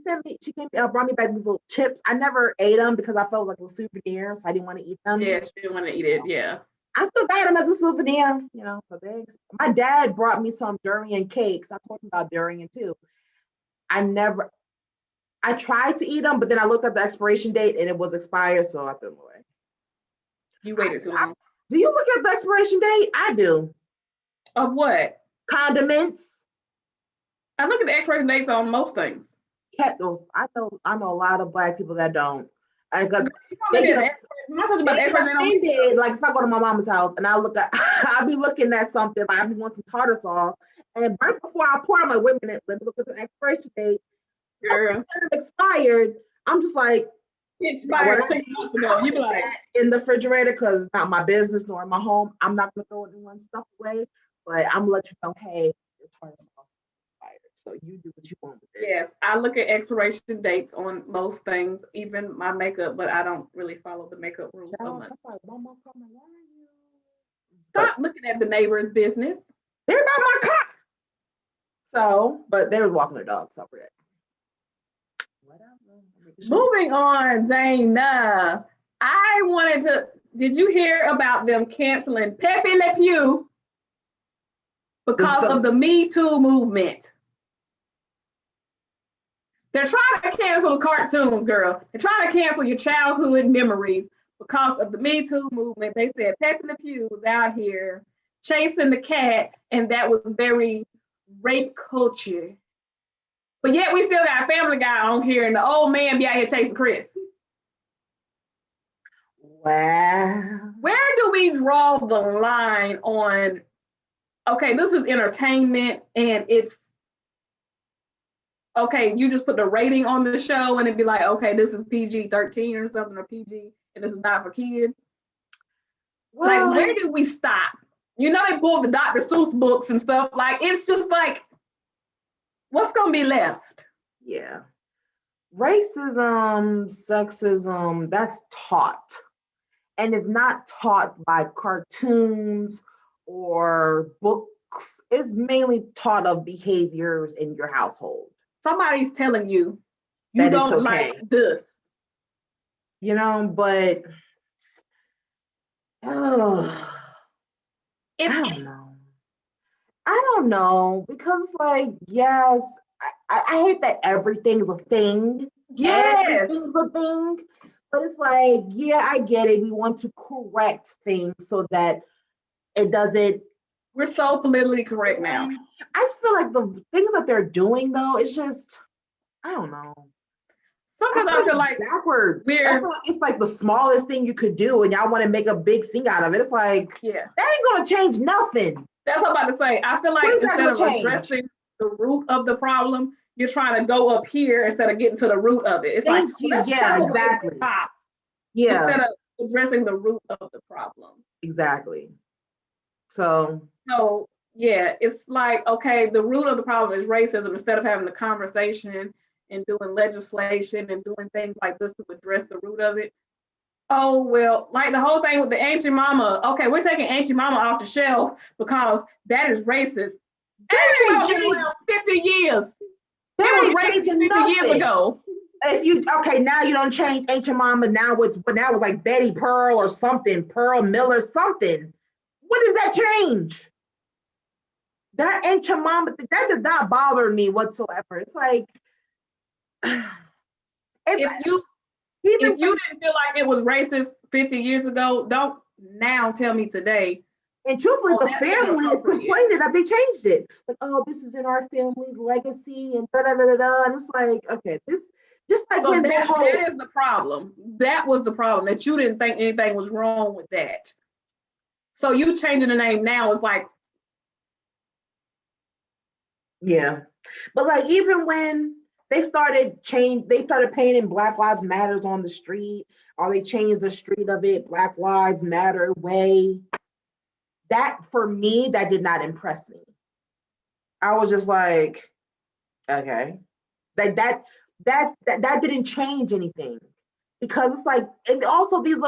brought me back these little chips. I never ate them because I felt like a souvenir, so I didn't want to eat them. Yeah, she didn't want to eat it. Yeah. I still got them as a souvenir, but my dad brought me some durian cakes. I told him about durian too. I tried to eat them, but then I looked at the expiration date and it was expired, so I threw them away. You waited too long. Do you look at the expiration date? I do. Of what? Condiments. I look at the expiration dates on most things. Kettles. I know a lot of Black people that don't. Like if I go to my mama's house and I'll be looking at something, like I'll be wanting some tartar sauce, and right before I pour, I'm like, wait a minute, let me look at the expiration date. Girl. Expired. I'm just like, it expired 6 months ago. You be like in the refrigerator because it's not my business nor my home. I'm not gonna throw anyone's stuff away, but I'm gonna let you know, hey, your tartar sauce expired. So you do what you want with it. Yes, I look at expiration dates on most things, even my makeup, but I don't really follow the makeup rules so much. Stop looking at the neighbor's business. They're by my car. So, but they were walking their dogs up for it. Moving on, Zaina. Did you hear about them canceling Pepe Le Pew because of the Me Too movement? They're trying to cancel the cartoons, girl. They're trying to cancel your childhood memories because of the Me Too movement. They said Pepe Le Pew was out here chasing the cat, and that was very rape culture. But yet we still got a Family Guy on here, and the old man be out here chasing Chris. Wow. Where do we draw the line on, okay, this is entertainment, and it's, okay, you just put the rating on the show, and it'd be like, okay, this is PG-13 or something, or PG, and this is not for kids. Well, like, where do we stop? They pulled the Dr. Seuss books and stuff. Like, it's just like, what's going to be left? Yeah. Racism, sexism, that's taught. And it's not taught by cartoons or books. It's mainly taught of behaviors in your household. Somebody's telling you, you don't like this. But I don't know, because it's like, yes, I hate that everything's a thing. Yes. Everything's a thing. But it's like, yeah, I get it. We want to correct things so that it doesn't. We're so politically correct now. I just feel like the things that they're doing, though, it's just, I don't know. Sometimes I feel like backwards. It's like the smallest thing you could do, and y'all want to make a big thing out of it. It's like, yeah, that ain't gonna change nothing. That's what I'm about to say. I feel like instead of addressing the root of the problem, you're trying to go up here instead of getting to the root of it. It's exactly. Yeah. Instead of addressing the root of the problem. Exactly. So yeah, it's like, okay, the root of the problem is racism. Instead of having the conversation and doing legislation and doing things like this to address the root of it. Oh, well, like the whole thing with the Ancient Mama. Okay, we're taking Ancient Mama off the shelf because that is racist. Ancient Mama been around 50 years. It was racist 50 years ago. Now you don't change Ancient Mama. Now it's like Betty Pearl or something, Pearl Miller, something. What does that change? That Ancient Mama, that does not bother me whatsoever. It's like, if you didn't feel like it was racist 50 years ago, don't now tell me today. And truthfully, the family is complaining that they changed it. Like, oh, this is in our family's legacy and da da da da da. And it's like, okay, this just like so that is the problem. That was the problem, that you didn't think anything was wrong with that. So you changing the name now is like, yeah. But like, even when they started painting Black Lives Matters on the street, or they changed the street of it, Black Lives Matter way. That, for me, that did not impress me. I was just like, okay. That didn't change anything. Because it's like, and also these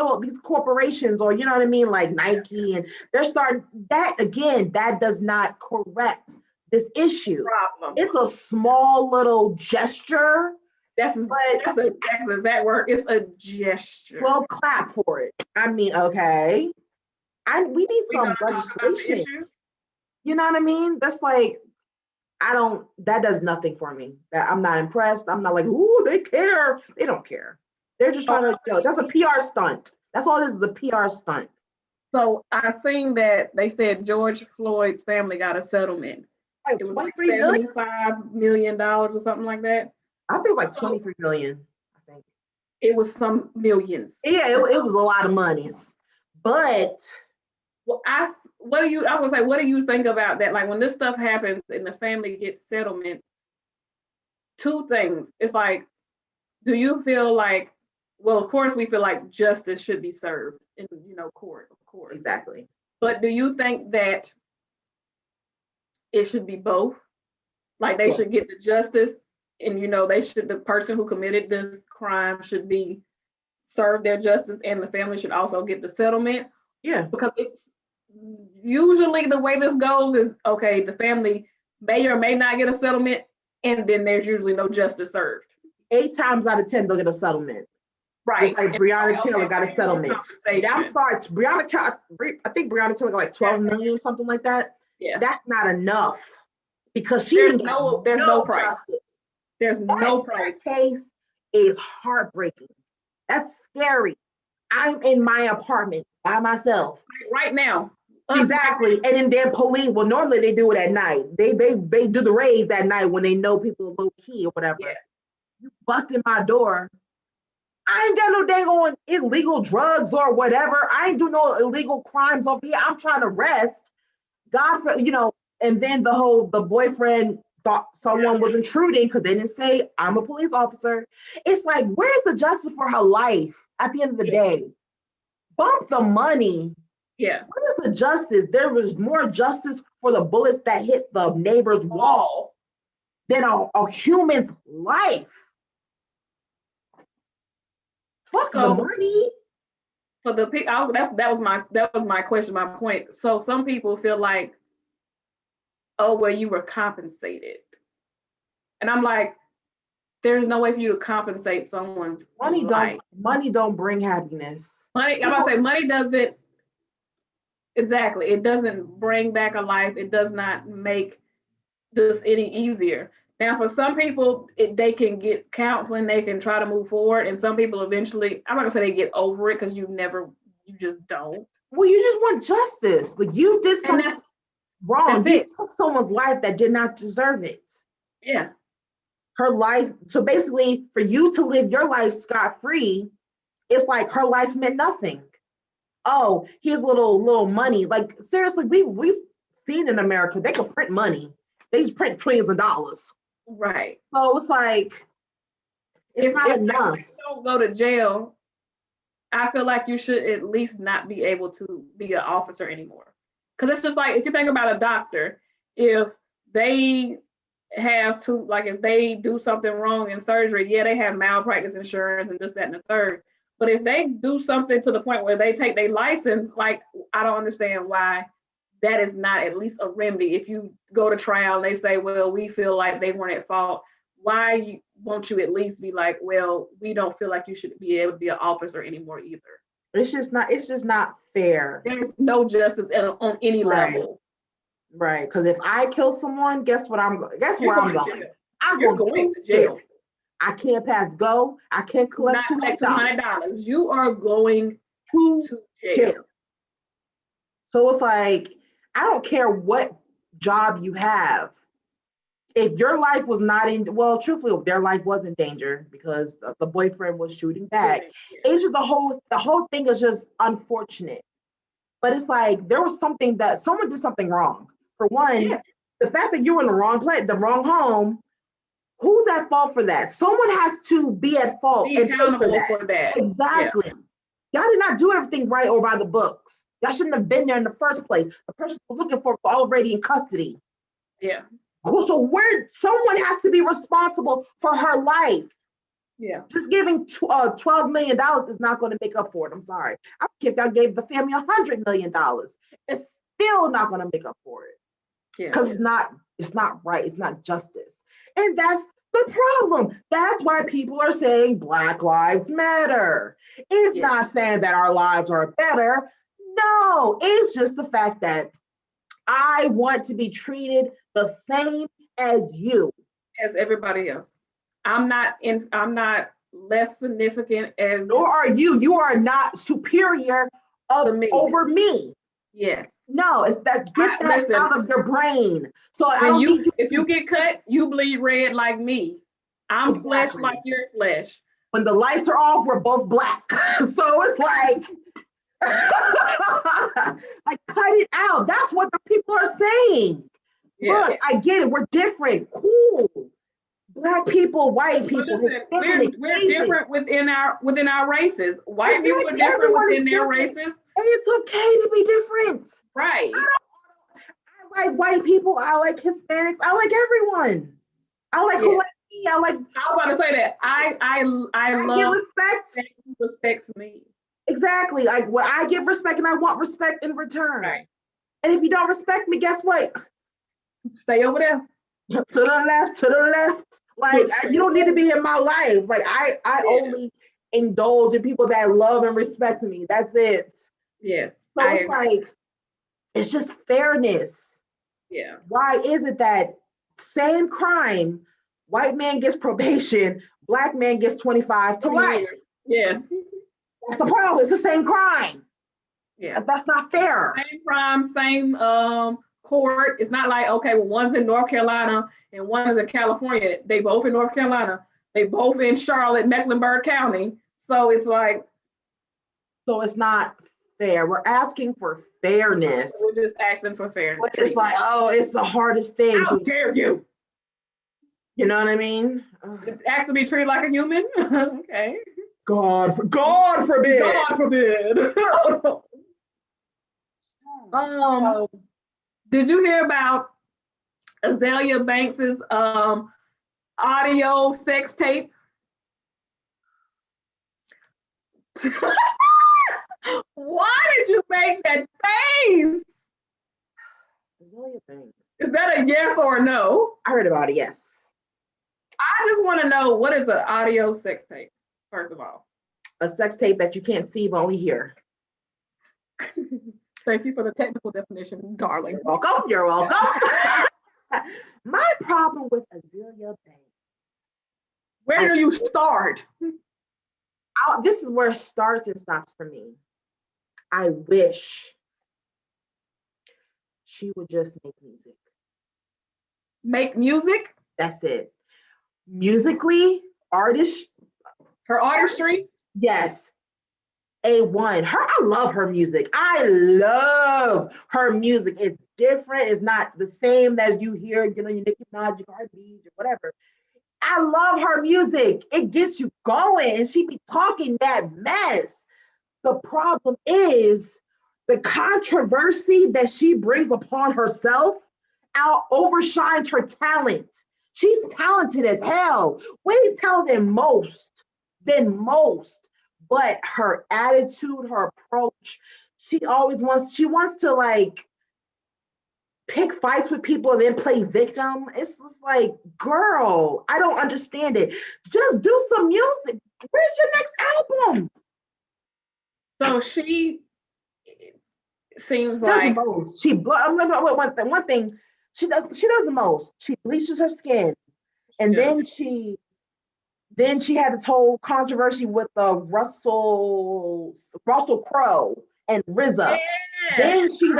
corporations, or you know what I mean, like Nike, and they're starting that again, that does not correct this issue. Problem. It's a small little gesture. That's the exact word. It's a gesture. Well, clap for it. I mean, okay. We need some legislation. You know what I mean? That's like, that does nothing for me. I'm not impressed. I'm not like, ooh, they care. They don't care. They're just trying to, that's a PR stunt. That's all this is, a PR stunt. So I seen that they said George Floyd's family got a settlement. Like it was like $75 million or something like that. I think it was like 23 million. I think it was some millions. Yeah, it was a lot of monies. But what do you think about that? Like when this stuff happens and the family gets settlement, two things. It's like, do you feel like, well, of course we feel like justice should be served in, court, of course. Exactly. But do you think that it should be both? Like they should get the justice and, the person who committed this crime should be served their justice and the family should also get the settlement? Yeah. Because it's usually the way this goes is, okay, the family may or may not get a settlement and then there's usually no justice served. 8 times out of 10, they'll get a settlement. Right. Just like Breonna Taylor got a settlement. I'm sorry, I think Breonna Taylor got like 12 million or something like that. Yeah. That's not enough because there's no price. Justice. There's no price. That case is heartbreaking. That's scary. I'm in my apartment by myself. Right now. Exactly. And then police, well, normally they do it at night. They do the raids at night when they know people are low key or whatever. Yeah. You bust in my door. I ain't got no dang on illegal drugs or whatever. I ain't do no illegal crimes over here. I'm trying to rest. God, and then the boyfriend thought someone was intruding because they didn't say, I'm a police officer. It's like, where's the justice for her life at the end of the day? Bump the money. Yeah. What is the justice? There was more justice for the bullets that hit the neighbor's wall than a human's life. Fuck the money. For the people, that was my question, my point. So some people feel like, oh, well, you were compensated, and I'm like, there's no way for you to compensate someone's life. Money don't bring happiness. Money, I'm gonna say money doesn't. Exactly, it doesn't bring back a life. It does not make this any easier. Now, for some people, they can get counseling, they can try to move forward, and some people eventually, I'm not gonna say they get over it because you just don't. Well, you just want justice. Like you did something wrong. You took someone's life that did not deserve it. Yeah. Her life, so basically for you to live your life scot-free, it's like her life meant nothing. Oh, here's little money. Like seriously, we've seen in America, they can print money. They just print trillions of dollars. Right. So it's like, it's not enough. If you don't go to jail, I feel like you should at least not be able to be an officer anymore. Because it's just like, if you think about a doctor, if they have to, like if they do something wrong in surgery, yeah, they have malpractice insurance and this, that, and the third. But if they do something to the point where they take their license, like, I don't understand why that is not at least a remedy. If you go to trial and they say, well, we feel like they weren't at fault, why won't you at least be like, well, we don't feel like you should be able to be an officer anymore either? It's just not fair. There's no justice on any level. Right. Because if I kill someone, guess where I'm going? I'm going to jail. I can't pass go. I can't collect $200. You are going to jail. So it's like, I don't care what job you have. If your life was not truthfully, their life was in danger because the boyfriend was shooting back. It's just the whole thing is just unfortunate. But it's like, there was something that someone did something wrong. For one, the fact that you were in the wrong place, the wrong home, who's at fault for that? Someone has to be at fault and pay for that. Exactly. Yeah. Y'all did not do everything right or by the books. Y'all shouldn't have been there in the first place. The person we're looking for was already in custody. Yeah. So someone has to be responsible for her life. Yeah. Just giving $12 million is not going to make up for it. I'm sorry. I don't care if y'all gave the family $100 million. It's still not going to make up for it. Yeah. Because it's not right, it's not justice. And that's the problem. That's why people are saying Black Lives Matter. It's Yeah. not saying that our lives are better. No, it's just the fact that I want to be treated the same as you. As everybody else. I'm not less significant as Nor are you. You are not superior to me. over me. Yes. No, it's that get that Listen, out of your brain. So I when don't need you. if you get cut, you bleed red like me. I'm flesh Exactly. like your flesh. When the lights are off, we're both black. So it's like, like cut it out. That's what the people are saying. Yeah. Look, I get it. We're different. Cool. Black people, white But people, listen, Hispanic, we're Asian. different within our races. White people are Exactly. different Everyone is within their different. races. And it's okay to be different. Right. I like white people. I like Hispanics. I like everyone. I like who Yeah. likes me. I like. I was about to say that. I I give love respect. that who respects me. Exactly. Like what I give respect, and I want respect in return. Right. And if you don't respect me, guess what? Stay over there. To the left. To the left. Like you don't need to be in my life. Like I Yeah. only indulge in people that love and respect me. That's it. Yes. So it's like it's just fairness. Yeah. Why is it that same crime, white man gets probation, black man gets 25 to life? Yes. That's the problem. It's the same crime. Yeah. That's not fair. Same crime, same court. It's not like, okay, well, one's in North Carolina and one is in California. They both in North Carolina. They both in Charlotte, Mecklenburg County. So it's like. So it's not fair. We're asking for fairness. We're just asking for fairness. It's like, oh, it's the hardest thing. How dare you? You know what I mean? Ask to be treated like a human? Okay. God forbid. God forbid. Did you hear about Azalea Banks's audio sex tape? Why did you make that face? Azalea Banks. Is that a yes or a no? I heard about it, yes. I just want to know, what is an audio sex tape, first of all? A sex tape that you can't see but only hear. Thank you for the technical definition, darling. You're welcome. You're welcome. My problem with Azalea Banks. Where do you start? This is where it starts and stops for me. I wish she would just make music. Make music? That's it. Musically, artist. Her artistry? Yes. A1. I love her music. I love her music. It's different. It's not the same as you hear, your Nicki Minaj, your Cardi B, or whatever. I love her music. It gets you going, and she be talking that mess. The problem is the controversy that she brings upon herself overshines her talent. She's talented as hell, way talented than most. But her attitude, her approach, she wants to like pick fights with people and then play victim. It's just like, girl, I don't understand it. Just do some music. Where's your next album? So she seems She does like the most. One thing she does the most. She bleaches her skin, and then she had this whole controversy with Russell Crowe and RZA. Yes, then she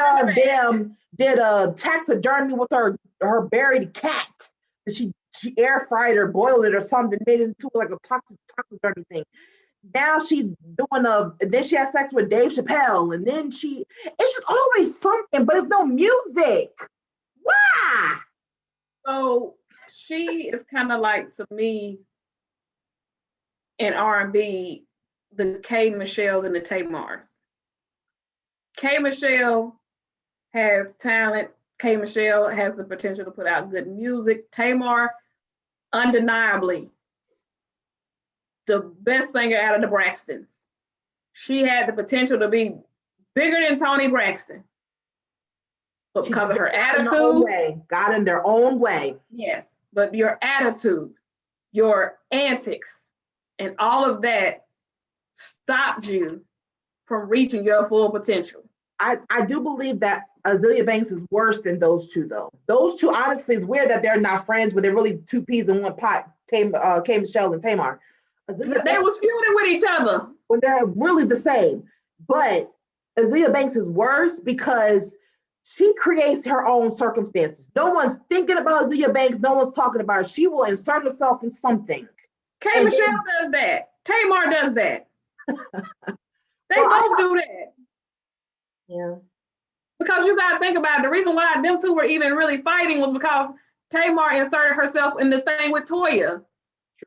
did a taxidermy with her buried cat. She air fried or boiled it or something, made it into like a taxidermy thing. Now she's doing then she has sex with Dave Chappelle, and then it's just always something, but it's no music. Why? So she is kind of like, to me, in R&B, the K Michelle and the Tamars. K Michelle has talent. K Michelle has the potential to put out good music. Tamar, undeniably, the best singer out of the Braxtons. She had the potential to be bigger than Toni Braxton. but because of her got in their own attitude, way. Got in their own way. yes, but your attitude, your antics, and all of that stopped you from reaching your full potential. I do believe that Azealia Banks is worse than those two, though. Those two, honestly, it's weird that they're not friends, but they're really two peas in one pot. K Michelle and Tamar. Azealia They Banks, was feuding with each other. well, they're really the same. But Azealia Banks is worse because she creates her own circumstances. No one's thinking about Azealia Banks. No one's talking about her. She will insert herself in something. K And Michelle then, does that. Tamar does that. They well, both do that. yeah. Because you got to think about it, the reason why them two were even really fighting was because Tamar inserted herself in the thing with Toya.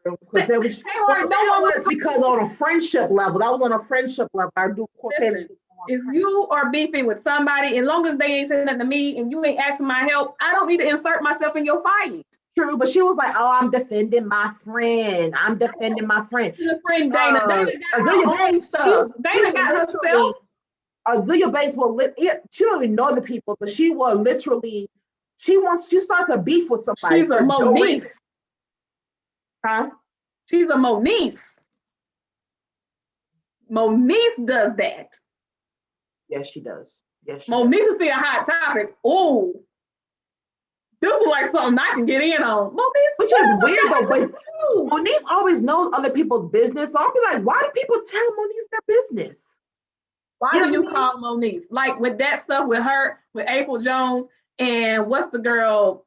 True. Because there was, Tamar, well, no one was that was because on a friendship level. That was on a friendship level. I do Listen, if you are beefing with somebody, as long as they ain't saying nothing to me and you ain't asking my help, I don't need to insert myself in your fight. True, but she was like, "Oh, I'm defending my friend. I'm defending my friend." Your friend Dana. Dana got Azealia her own Banks, stuff. Dana got herself. Azealia Banks will. She don't even know the people, but she will literally. She starts a beef with somebody. She's a Moniece. Huh? She's a Moniece. Moniece does that. Yes, she does. Yes, she Moniece does. will see a hot topic. Oh, this is like something I can get in on. Moniece, Which is weird though, but Moniece always knows other people's business. So I'll be like, why do people tell Moniece their business? Why do you call Moniece? Like with that stuff with her, with April Jones, and what's the girl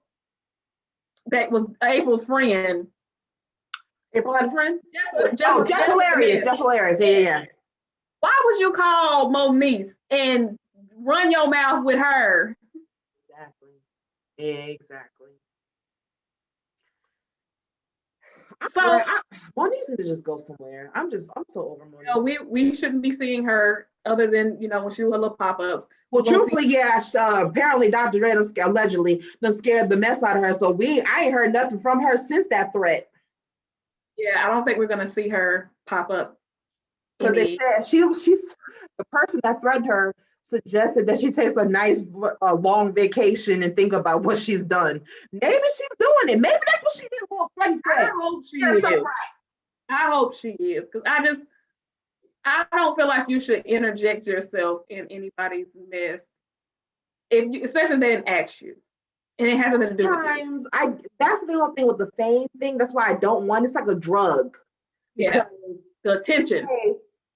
that was April's friend? April had a friend? Just hilarious. Just hilarious. Yeah. Why would you call Moniece and run your mouth with her? Exactly. So Moniece need to just go somewhere. I'm so over Moniece. You know, we shouldn't be seeing her other than, you know, when she do her little pop-ups. Well, truthfully, yeah, apparently Dr. Ray allegedly scared the mess out of her. So I ain't heard nothing from her since that threat. Yeah, I don't think we're gonna see her pop up. Because they said she's the person that threatened her suggested that she takes a nice long vacation and think about what she's done. Maybe she's doing it. Maybe that's what she did. A little funny threat. I hope she is. I hope she is, because I don't feel like you should interject yourself in anybody's mess, especially if they didn't ask you, and it has nothing to do with you. That's the whole thing with the fame thing. That's why I don't want. It's like a drug. Yeah, the attention.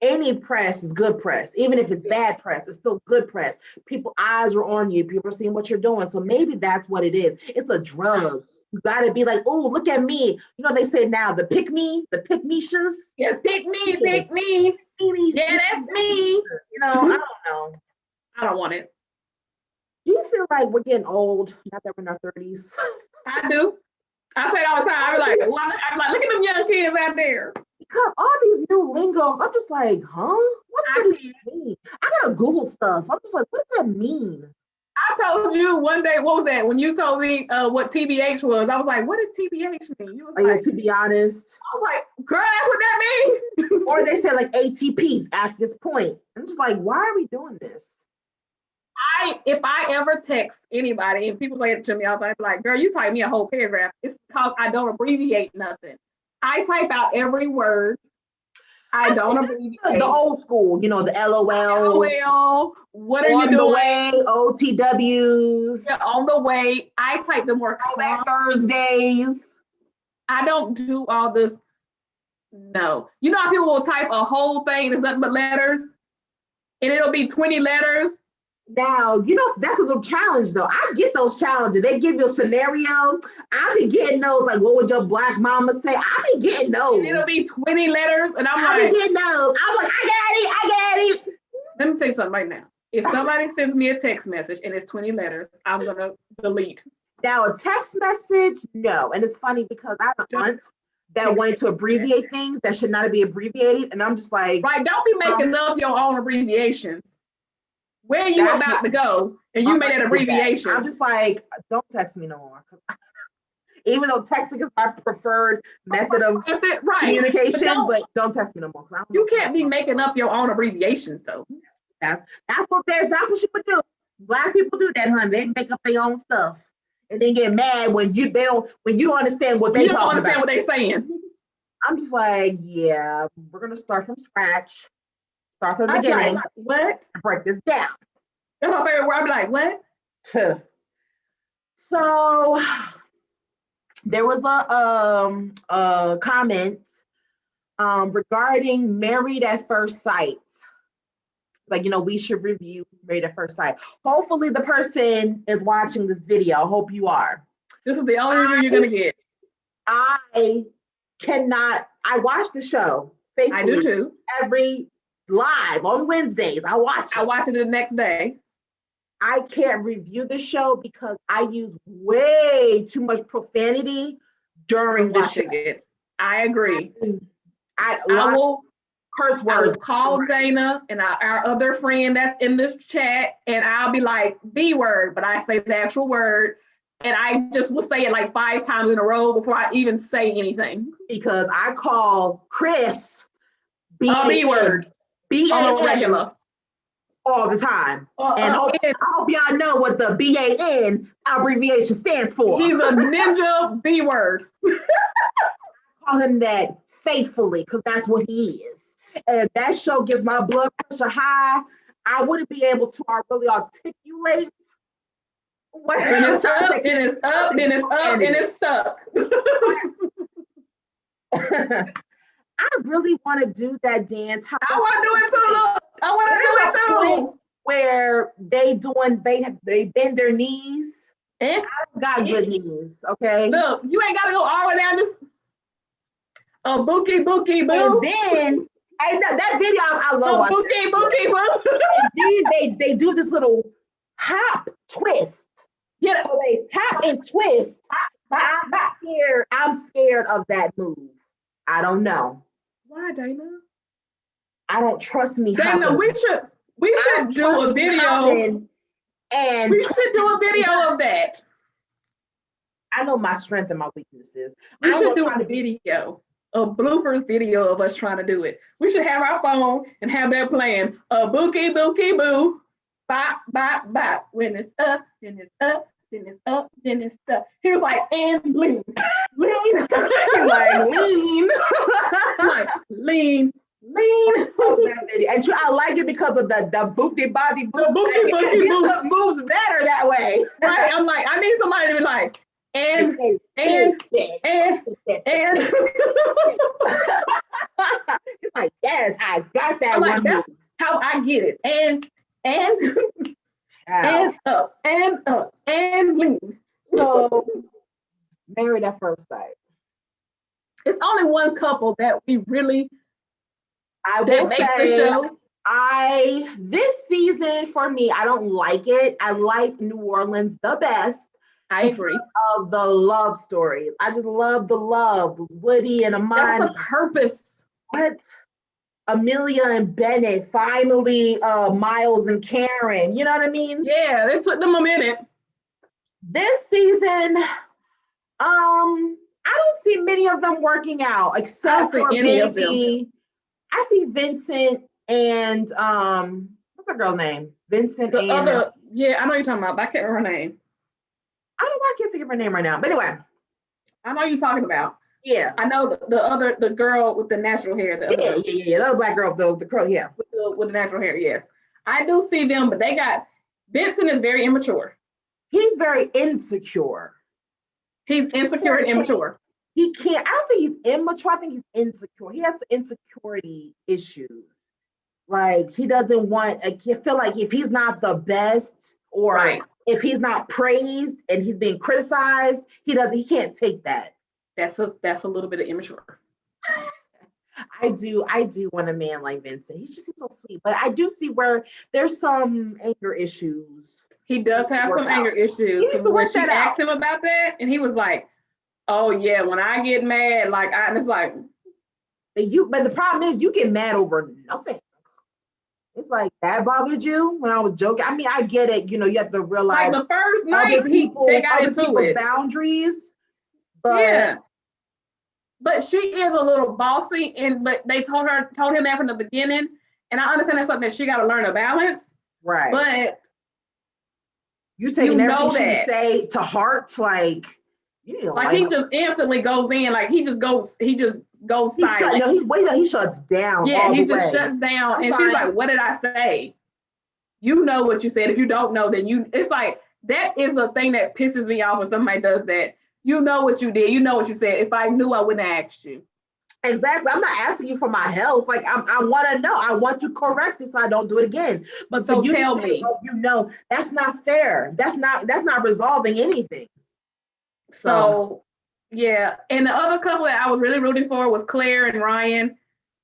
Any press is good press. Even if it's bad press, it's still good press. People's eyes are on you. People are seeing what you're doing. So maybe that's what it is. It's a drug. You gotta be like, oh, look at me. You know, they say now the pick me shas. Yeah, pick me, pick me. Yeah, that's me. You know, I don't know. I don't want it. Do you feel like we're getting old? Not that we're in our 30s. I do. I say it all the time. I'm like, look at them young kids out there. Because all these new lingos, I'm just like, huh? What does it mean? I gotta Google stuff. I'm just like, what does that mean? I told you one day, what was that? When you told me what TBH was, I was like, what does TBH mean? You was like, to be honest. I was like, girl, that's what that means. Or they say like ATPs at this point. I'm just like, why are we doing this? If I ever text anybody and people say it to me all the time, I'm like, girl, you type me a whole paragraph. It's because I don't abbreviate nothing. I type out every word. I don't abbreviate. The old school, you know, the LOL. LOL. What are you doing? On the way, OTWs. Yeah, on the way. I type the more Thursdays. I don't do all this. No. You know how people will type a whole thing and it's nothing but letters? And it'll be 20 letters. Now, you know, that's a little challenge though. I get those challenges. They give you a scenario. I be getting those, like, what would your black mama say? I be getting those. And it'll be 20 letters. And I be getting those. I'm like, I got it. Let me tell you something right now. If somebody sends me a text message and it's 20 letters, I'm going to delete. Now, a text message, no. And it's funny because I have an aunt that wanted to abbreviate things that should not be abbreviated. And I'm just like. Right, don't be making up your own abbreviations. Where you about to go and you made that abbreviation. I'm just like, don't text me no more. Even though texting is my preferred method of communication, but don't text me no more. You can't be making up your own abbreviations though. That's what she would do. Black people do that, honey. They make up their own stuff and then get mad when you don't understand what they You don't talking understand about. what they're saying. I'm just like, yeah, we're gonna start from scratch, start from the I'm beginning, like, what? break this down. That's my favorite word. I'm like, what? So there was a comment regarding Married at First Sight. Like, we should review Married at First Sight. Hopefully the person is watching this video. I hope you are. This is the only review you're gonna get. I watch the show faithfully. I do too. Every live on Wednesdays. I watch it the next day. I can't review the show because I use way too much profanity during the show. It. I agree. I will curse words. I will call Dana and our other friend that's in this chat, and I'll be like, B word, but I say the actual word. And I just will say it like 5 times in a row before I even say anything. Because I call Chris B word. B-A-N. Regular. All the time. And I hope y'all know what the BAN abbreviation stands for. He's a ninja B word. Call him that faithfully because that's what he is. And that show gets my blood pressure high. I wouldn't be able to really articulate what then it's up, then it's up, then it's up, and it's stuck. I really want to do that dance. I want to do it too. Look, I want to do it too. Where they bend their knees. I got good knees. Okay. Look, you ain't got to go all the way down. Just bookie boo. And then that video I love. Bookie boo. And then they do this little hop twist. Yeah. So they hop and twist. I'm scared of that move. I don't know. Why, Dana? I don't trust me. Dana, we should do a video. And we should do a video of that. I know my strength and my weaknesses. We should do a video, a bloopers video of us trying to do it. We should have our phone and have that playing. A bookie boo. Bop, bop, bop. When it's up, then it's up. Then it's up, then it's stuff. He was like, and lean. Like, lean. Like, lean. And I like it because of the booty body. The booty moves better that way. Right? I'm like, I need somebody to be like, and. It's like, yes, I got that one. Like, that's how I get it. And up, and lean. So, Married at First Sight. It's only one couple that we really makes the show. This season for me, I don't like it. I like New Orleans the best. I agree. Of the love stories. I just love the love. Woody and Amani. That's the purpose. What? Amelia and Bennett, finally Miles and Karen, you know what I mean? Yeah, it took them a minute. This season, I don't see many of them working out except for maybe I see Vincent and what's the girl's name? Vincent I know you're talking about, but I can't remember her name. I don't know why I can't think of her name right now. But anyway. I know you're talking about. Yeah. I know the girl with the natural hair. The other black girl, the curly hair. With the natural hair, yes. I do see them, but Vincent is very immature. He's very insecure. He's insecure and immature. I don't think he's immature. I think he's insecure. He has insecurity issues. Like he doesn't want, I feel like if he's not the best or if he's not praised and he's being criticized, he can't take that. That's a little bit of immature. I do want a man like Vincent. He just seems so sweet. But I do see where there's some anger issues. He does have some anger issues. When she asked him about that, and he was like, "Oh yeah, when I get mad, and it's like." But the problem is you get mad over nothing. It's like that bothered you when I was joking. I mean, I get it. You have to realize the first night they got into it. Boundaries. But yeah. But she is a little bossy, but they told him that from the beginning. And I understand that's something that she got to learn to balance. Right. But You You taking everything know she that. say to heart, like you need to Like lighten he up. just instantly goes in, like he just goes silent. No, he shuts down Yeah, all the he just way. shuts down. I'm And she's fine. like, what did I say? You know what you said. If you don't know, then it's like that is a thing that pisses me off when somebody does that. You know what you did, you know what you said. If I knew, I wouldn't have asked you. Exactly. I'm not asking you for my health. Like I want to know. I want to correct it so I don't do it again. But for So you to tell say, me. "Oh, that's not fair. That's not resolving anything." So So yeah. And the other couple that I was really rooting for was Claire and Ryan.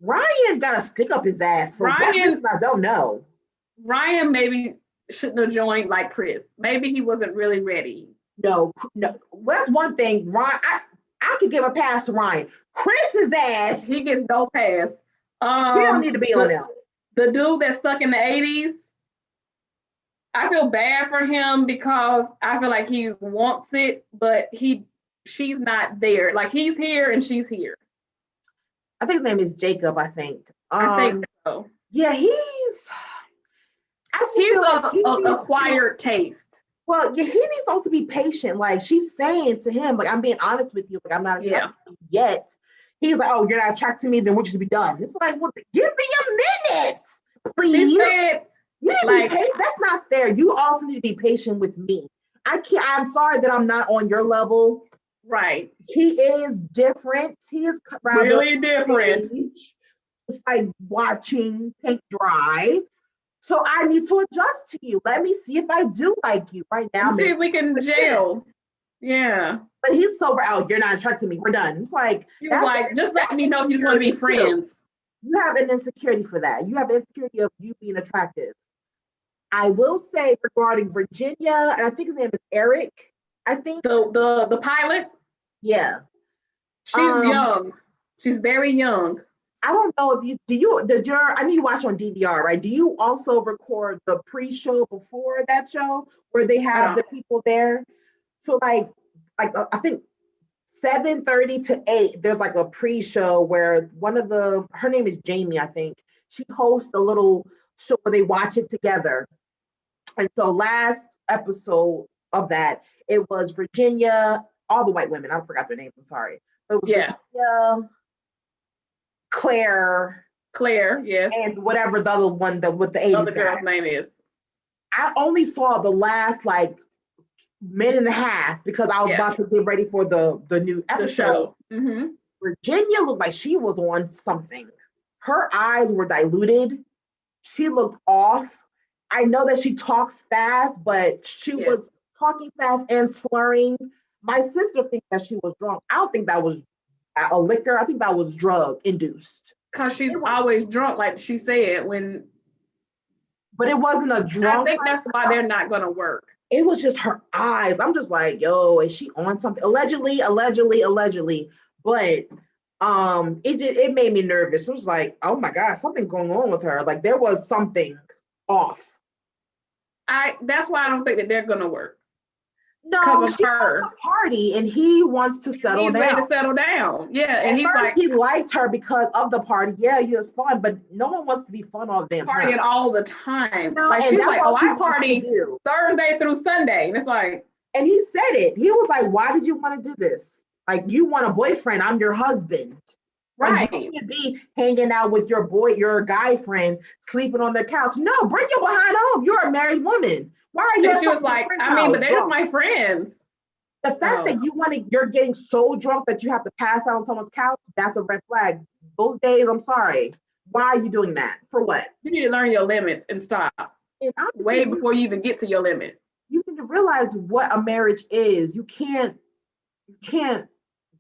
Ryan got to stick up his ass for what Ryan reason I don't know. Ryan maybe shouldn't have joined like Chris. Maybe he wasn't really ready. No, no. Well, that's one thing. Ryan, I could give a pass to Ryan. Chris's ass, He gets no pass. he don't need to be on The them. the dude that's stuck in the 80s, I feel bad for him because I feel like he wants it, but she's not there. Like he's here and she's here. I think his name is Jacob. I think. I think so. Yeah, I just He's feel like he a needs to. acquired taste. Well, yeah, he needs also to be patient. Like she's saying to him, like I'm being honest with you, like I'm not Yeah. attracted to you yet. He's like, oh, you're not attracted to me, then we'll just be done. It's like, well, give me a minute, She please. said, You need to be like, patient. That's not fair. You also need to be patient with me. I can't. I'm sorry that I'm not on your level. right. He is different. He is rather Really different. strange. It's like watching paint dry. So I need to adjust to you. Let me see if I do like you right now. And see Maybe if we can gel. Yeah. but he's sober out. You're not attracted to me. We're done. It's like He was that's like, just let me know if you just want to be insecurity too. friends. You have an insecurity for that. You have insecurity of you being attractive. I will say regarding Virginia, and I think his name is Eric. I think, The pilot, yeah. she's young. She's very young. I don't know if does your I know you watch on DVR, right? Do you also record the pre-show before that show where they I have don't. the people there? So I think 7:30 to 8, there's like a pre-show where her name is Jamie, I think. She hosts a little show where they watch it together. And so last episode of that, it was Virginia, all the white women. I forgot their names, I'm sorry. But it was Yeah. Virginia, Claire, Yes. and whatever the other one that with the 80s Other girl's guy. name is. I only saw the last like minute and a half because I was about to get ready for the new episode. The show. Mm-hmm. Virginia looked like she was on something. Her eyes were diluted. She looked off. I know that she talks fast, but she was talking fast and slurring. My sister thinks that she was drunk. I don't think that was a liquor. I think that was drug induced. Because she's always drunk, like she said. But it wasn't a drunk. I think that's why they're not going to work. It was just her eyes. I'm just like, yo, is she on something? Allegedly. But it made me nervous. It was like, oh my God, something's going on with her. Like there was something off. That's why I don't think that they're going to work. No, she wants to party and he wants to settle down. He's ready to settle down. Yeah. And he's like, he liked her because of the party. Yeah, he was fun, but no one wants to be fun all the damn time. Partying all the time. Like she's like, oh, I party Thursday through Sunday. And it's like. And he said it. He was like, why did you want to do this? Like, you want a boyfriend. I'm your husband. Right. Like, you can't be hanging out with your guy friends, sleeping on their couch. No, bring your behind home. You're a married woman. Why are you? And she was like, but they're just my friends. The fact that you're getting so drunk that you have to pass out on someone's couch, that's a red flag. Those days, I'm sorry. Why are you doing that? For what? You need to learn your limits and stop. And way before you even get to your limit. You need to realize what a marriage is. You can't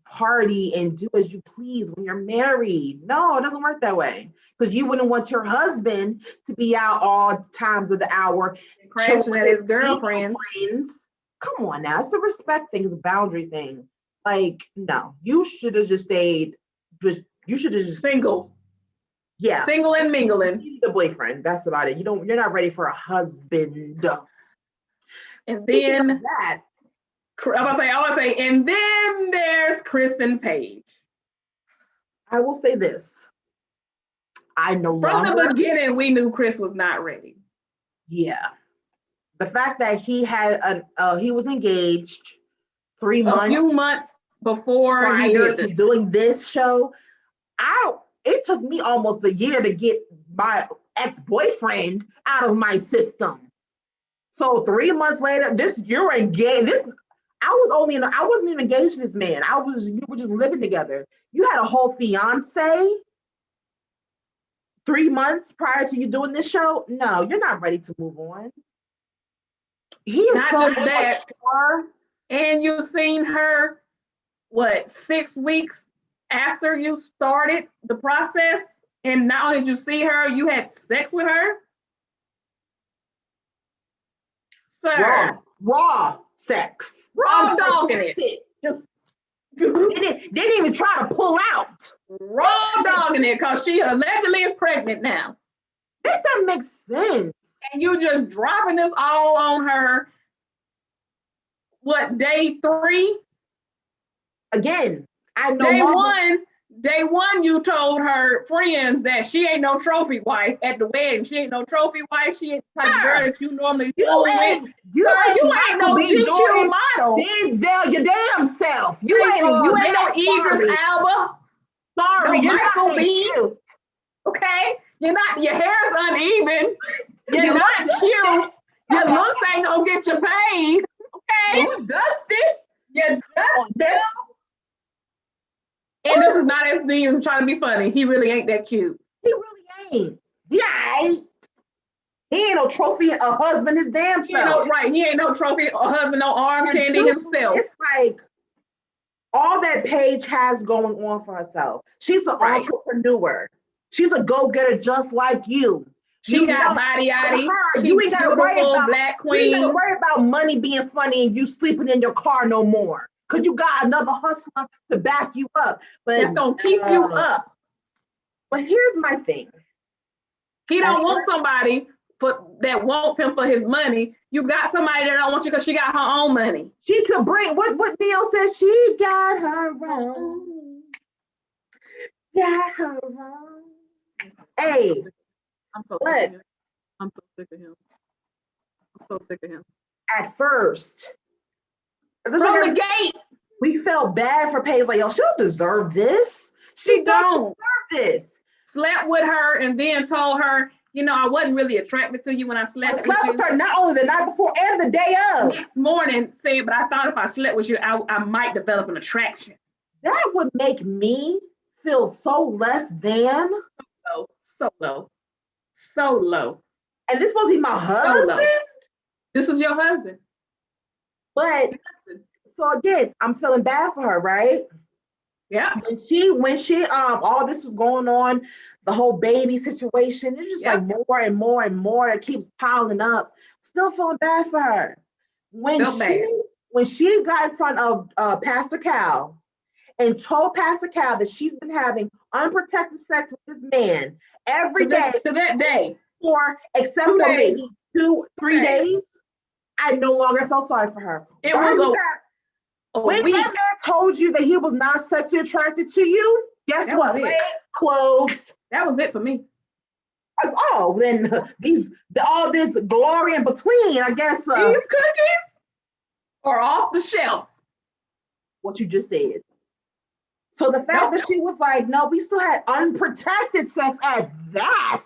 party and do as you please when you're married. No, it doesn't work that way. Because you wouldn't want your husband to be out all times of the hour crashing at his girlfriends. Come on now, it's a respect thing, it's a boundary thing. Like, no, you should have just stayed. You should have just single. Yeah, single and mingling. You need a boyfriend. That's about it. You're not ready for a husband. And then I want to say, and then there's Chris and Paige. I will say this. From the beginning, we knew Chris was not ready. Yeah. The fact that he was engaged 3 months a few months before he prior did to this. doing this show, it took me almost a year to get my ex-boyfriend out of my system. So 3 months later, you're engaged. I wasn't even engaged to this man. We were just living together. You had a whole fiance 3 months prior to you doing this show. No, you're not ready to move on. He is Not so just that, immature. and you've seen her, what, 6 weeks after you started the process, and not only did you see her, you had sex with her? Sir. Raw sex. Raw dogging it. Just they didn't even try to pull out. Raw dogging it, because she allegedly is pregnant now. That doesn't make sense. And you just dropping this all on her. What, day 3? Again, I know. Day one, you told her friends that she ain't no trophy wife at the wedding. She ain't no trophy wife. She ain't the type of girl that you normally fool with. You ain't no GQ model. Denzel, your damn self. You ain't no Idris Elba. Sorry, No you're Michael not B. cute. Okay, you're not. Your hair's uneven. You're not cute. Your looks ain't gonna get you paid. Okay, you dusty. You're dusty. And this is not even trying to be funny. He really ain't that cute. He really ain't. Yeah, he ain't no trophy a husband his damn self. He ain't no trophy a husband, no arm candy himself. It's like all that Paige has going on for herself. She's an entrepreneur. She's a go-getter just like you. She got body yaddy. You ain't gotta worry about black queen. You ain't gotta worry about money being funny and you sleeping in your car no more. Cause you got another hustler to back you up. But it's gonna keep you up. But here's my thing. He don't want somebody that wants him for his money. You got somebody that don't want you because she got her own money. She could bring what Neil says. She got her own. Got her own. Hey, I'm so sick of him. I'm so sick of him. I'm so sick of him. At first, from the gate, we felt bad for Paige. Like, yo, she don't deserve this. She don't deserve this. Slept with her and then told her, I wasn't really attracted to you when I slept with her not only the night before and the day of. Next morning, said, but I thought if I slept with you, I might develop an attraction. That would make me feel so less than. So low. And this supposed to be my husband? This is your husband. But so again, I'm feeling bad for her, right? Yeah. When she all this was going on, the whole baby situation, it's just like more and more and more. It keeps piling up. Still feeling bad for her. When she got in front of Pastor Cal and told Pastor Cal that she's been having unprotected sex with this man every day to that day, except for maybe 2-3 days, I no longer felt sorry for her. It was when that man told you that he was not sexually attracted to you, guess what? Closed. That was it for me. Oh, then all this glory in between, I guess. These cookies are off the shelf. What you just said. So the fact that she was like, no, we still had unprotected sex at that.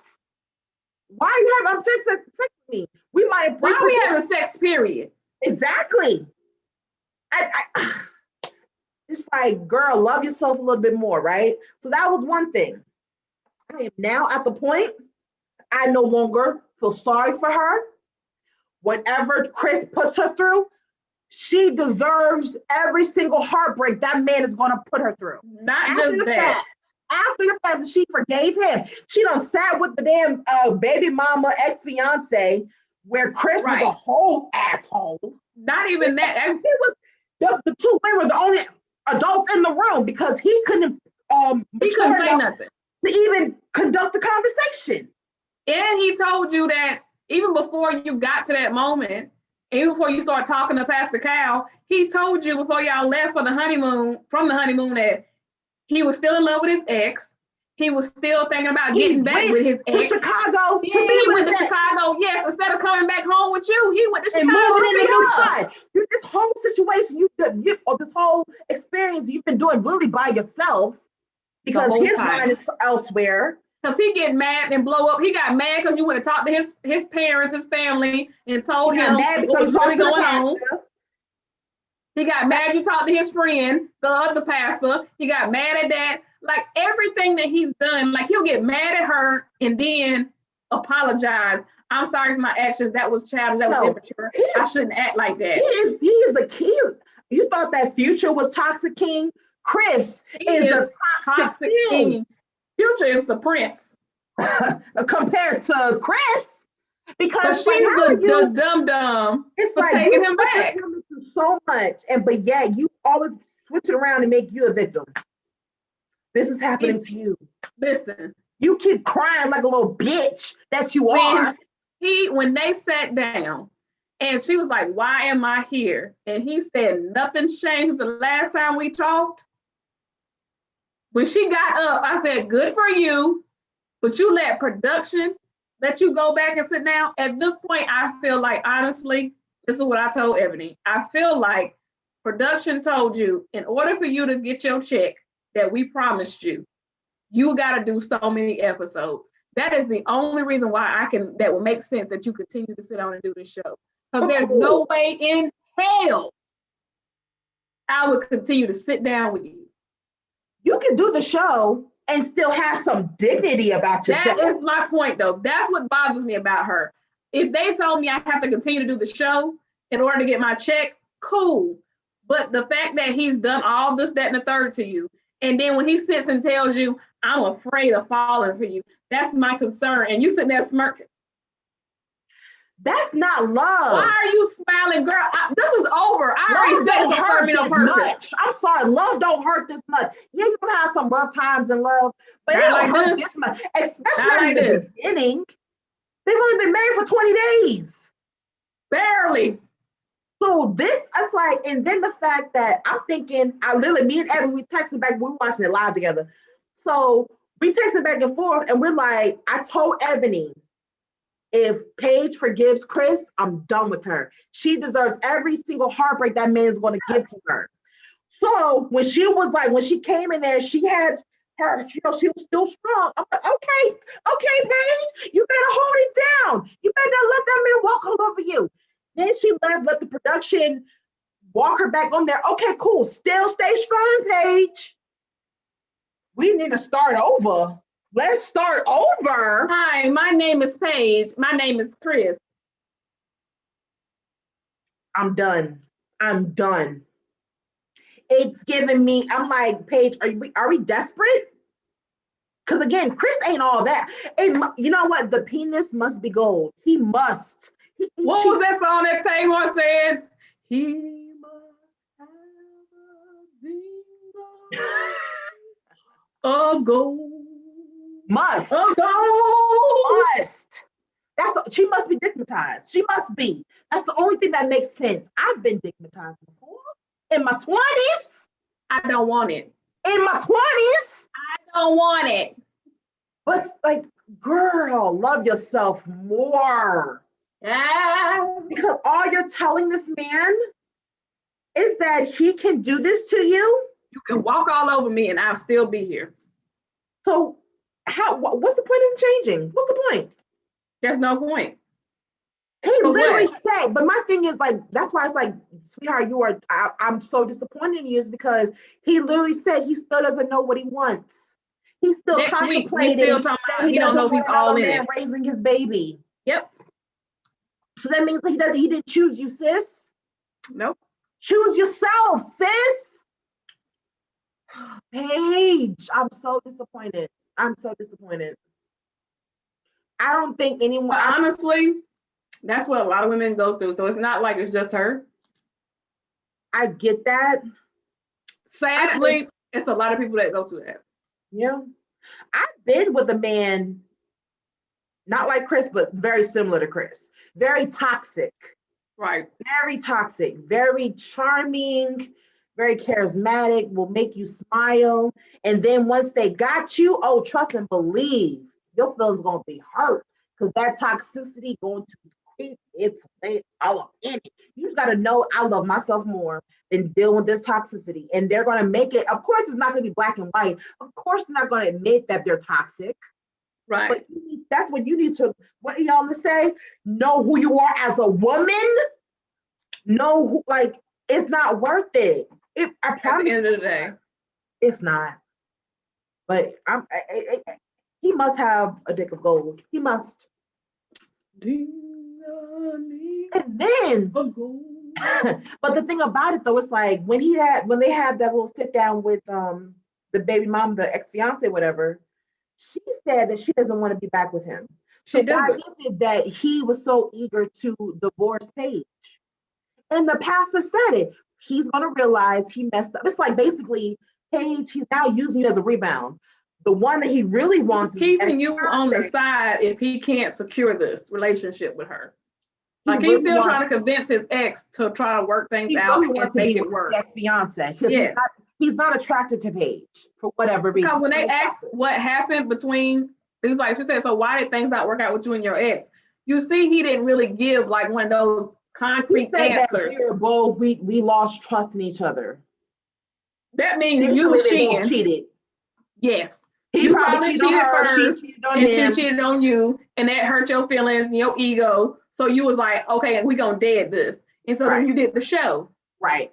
Why are you having unprotected sex with me? Why are we having sex, period? Exactly. It's like, girl, love yourself a little bit more, right? So that was one thing. I am now at the point, I no longer feel sorry for her. Whatever Chris puts her through, she deserves every single heartbreak that man is going to put her through. Not just that. After the fact that she forgave him, she done sat with the damn baby mama ex-fiance where Chris was a whole asshole. Not even that. The two women were the only adults in the room because he couldn't say nothing to even conduct a conversation. And he told you that even before you got to that moment, even before you start talking to Pastor Cal, he told you before y'all left from the honeymoon that he was still in love with his ex. He was still thinking about He getting back with his to ex. Chicago Yeah, to be he with went to his ex Chicago. Yes, instead of coming back home with you, he went to and Chicago moving to in a see new her. spot. This whole situation, or this whole experience you've been doing really by yourself The because whole his time. mind is elsewhere. Because he get mad and blow up. He got mad because you went to talk to his parents, his family, and told He got him mad what because was you really talked to the going on. pastor. He got mad you talked to his friend, the other pastor. He got mad at that. Like everything that he's done, like he'll get mad at her and then apologize. I'm sorry for my actions. That was childish. That was No, immature. I shouldn't act like that. He is the key. You thought that Future was toxic king? Chris is the toxic king. Future is the prince. Compared to Chris. But Because she's the dumb it's for like taking you him put back. this woman through so much, but yeah, you always switch it around and make you a victim. This is happening to you. Listen. You keep crying like a little bitch that you are. When they sat down and she was like, why am I here? And he said, nothing's changed since the last time we talked. When she got up, I said, good for you, but you let production let you go back and sit down. At this point, I feel like, honestly, this is what I told Ebony. I feel like production told you, in order for you to get your check that we promised you, you got to do so many episodes. That is the only reason why that would make sense that you continue to sit down and do this show. Because there's no way in hell I would continue to sit down with you. You can do the show and still have some dignity about yourself. That is my point, though. That's what bothers me about her. If they told me I have to continue to do the show in order to get my check, cool. But the fact that he's done all this, that, and the third to you, and then when he sits and tells you, I'm afraid of falling for you, that's my concern. And you sitting there smirking. That's not love. Why are you smiling, girl? This is over. I already said it hurt me on purpose. I'm sorry, love don't hurt this much. Yeah, you gonna have some rough times in love, but it don't hurt this much. Especially in the beginning. They've only been married for 20 days. Barely. So it's like, and then the fact that I'm thinking, me and Evan, we texted back, we were watching it live together. So we texted back and forth, and we're like, I told Ebony, if Paige forgives Chris, I'm done with her. She deserves every single heartbreak that man is going to give to her. So when she came in there, she had her, she was still strong. I'm like, okay, Paige, you better hold it down. You better not let that man walk all over you. Then she let the production walk her back on there. Okay, cool. Still stay strong, Paige. We need to start over. Let's start over. Hi, my name is Paige. My name is Chris. I'm done. It's giving me, I'm like, Paige, are we desperate? Because again, Chris ain't all that. And you know what? The penis must be gold. He must. What was that song that Tamar said? He must have a dingle of gold. Must. Of gold. Must. She must be digmatized. She must be. That's the only thing that makes sense. I've been digmatized before. In my 20s. I don't want it. In my 20s. I don't want it. But like, girl, love yourself more. Yeah. Because all you're telling this man is that he can do this to you. You can walk all over me and I'll still be here. So what's the point of changing? What's the point? There's no point. He literally said, but my thing is like, that's why it's like, sweetheart, I'm so disappointed in you is because he literally said he still doesn't know what he wants. He's still contemplating. He's still talking about he don't know if he's all in it. Raising his baby. Yep. So that means he didn't choose you, sis. Nope. Choose yourself, sis. Paige, I'm so disappointed. I don't think anyone. But honestly, that's what a lot of women go through. So it's not like it's just her. I get that. Sadly, it's a lot of people that go through that. Yeah. I've been with a man, not like Chris, but very similar to Chris. Very toxic. Right. Very toxic. Very charming. very charismatic, will make you smile. And then once they got you, oh, trust and believe, your feelings gonna be hurt because that toxicity going to creep its way all up in it. You just gotta know I love myself more than dealing with this toxicity. And they're gonna make it, of course, it's not gonna be black and white. Of course, they're not gonna admit that they're toxic. Right. But that's what you need to, what y'all to say, know who you are as a woman. Know who, like, it's not worth it. I promise. At the end of the day, it's not. But he must have a dick of gold. He must. And then, but the thing about it though, it's like when they had that little sit down with the baby mom, the ex-fiance, whatever, she said that she doesn't want to be back with him. So why is it that he was so eager to divorce Paige? And the pastor said it. He's gonna realize he messed up. It's like basically Paige, he's now using you as a rebound. The one that he really wants is keeping you on the side if he can't secure this relationship with her. Like he's still trying to convince his ex to try to work things out and make it work. Ex-fiance. Yes. He's not attracted to Paige for whatever reason. Because when they asked what happened between, it was like she said, so why did things not work out with you and your ex? You see, he didn't really give like one of those concrete answers. We lost trust in each other. That means you cheated. Yes. He probably cheated first, she cheated on you, and that hurt your feelings and your ego. So you was like, okay, we're gonna dead this. And so then you did the show. Right.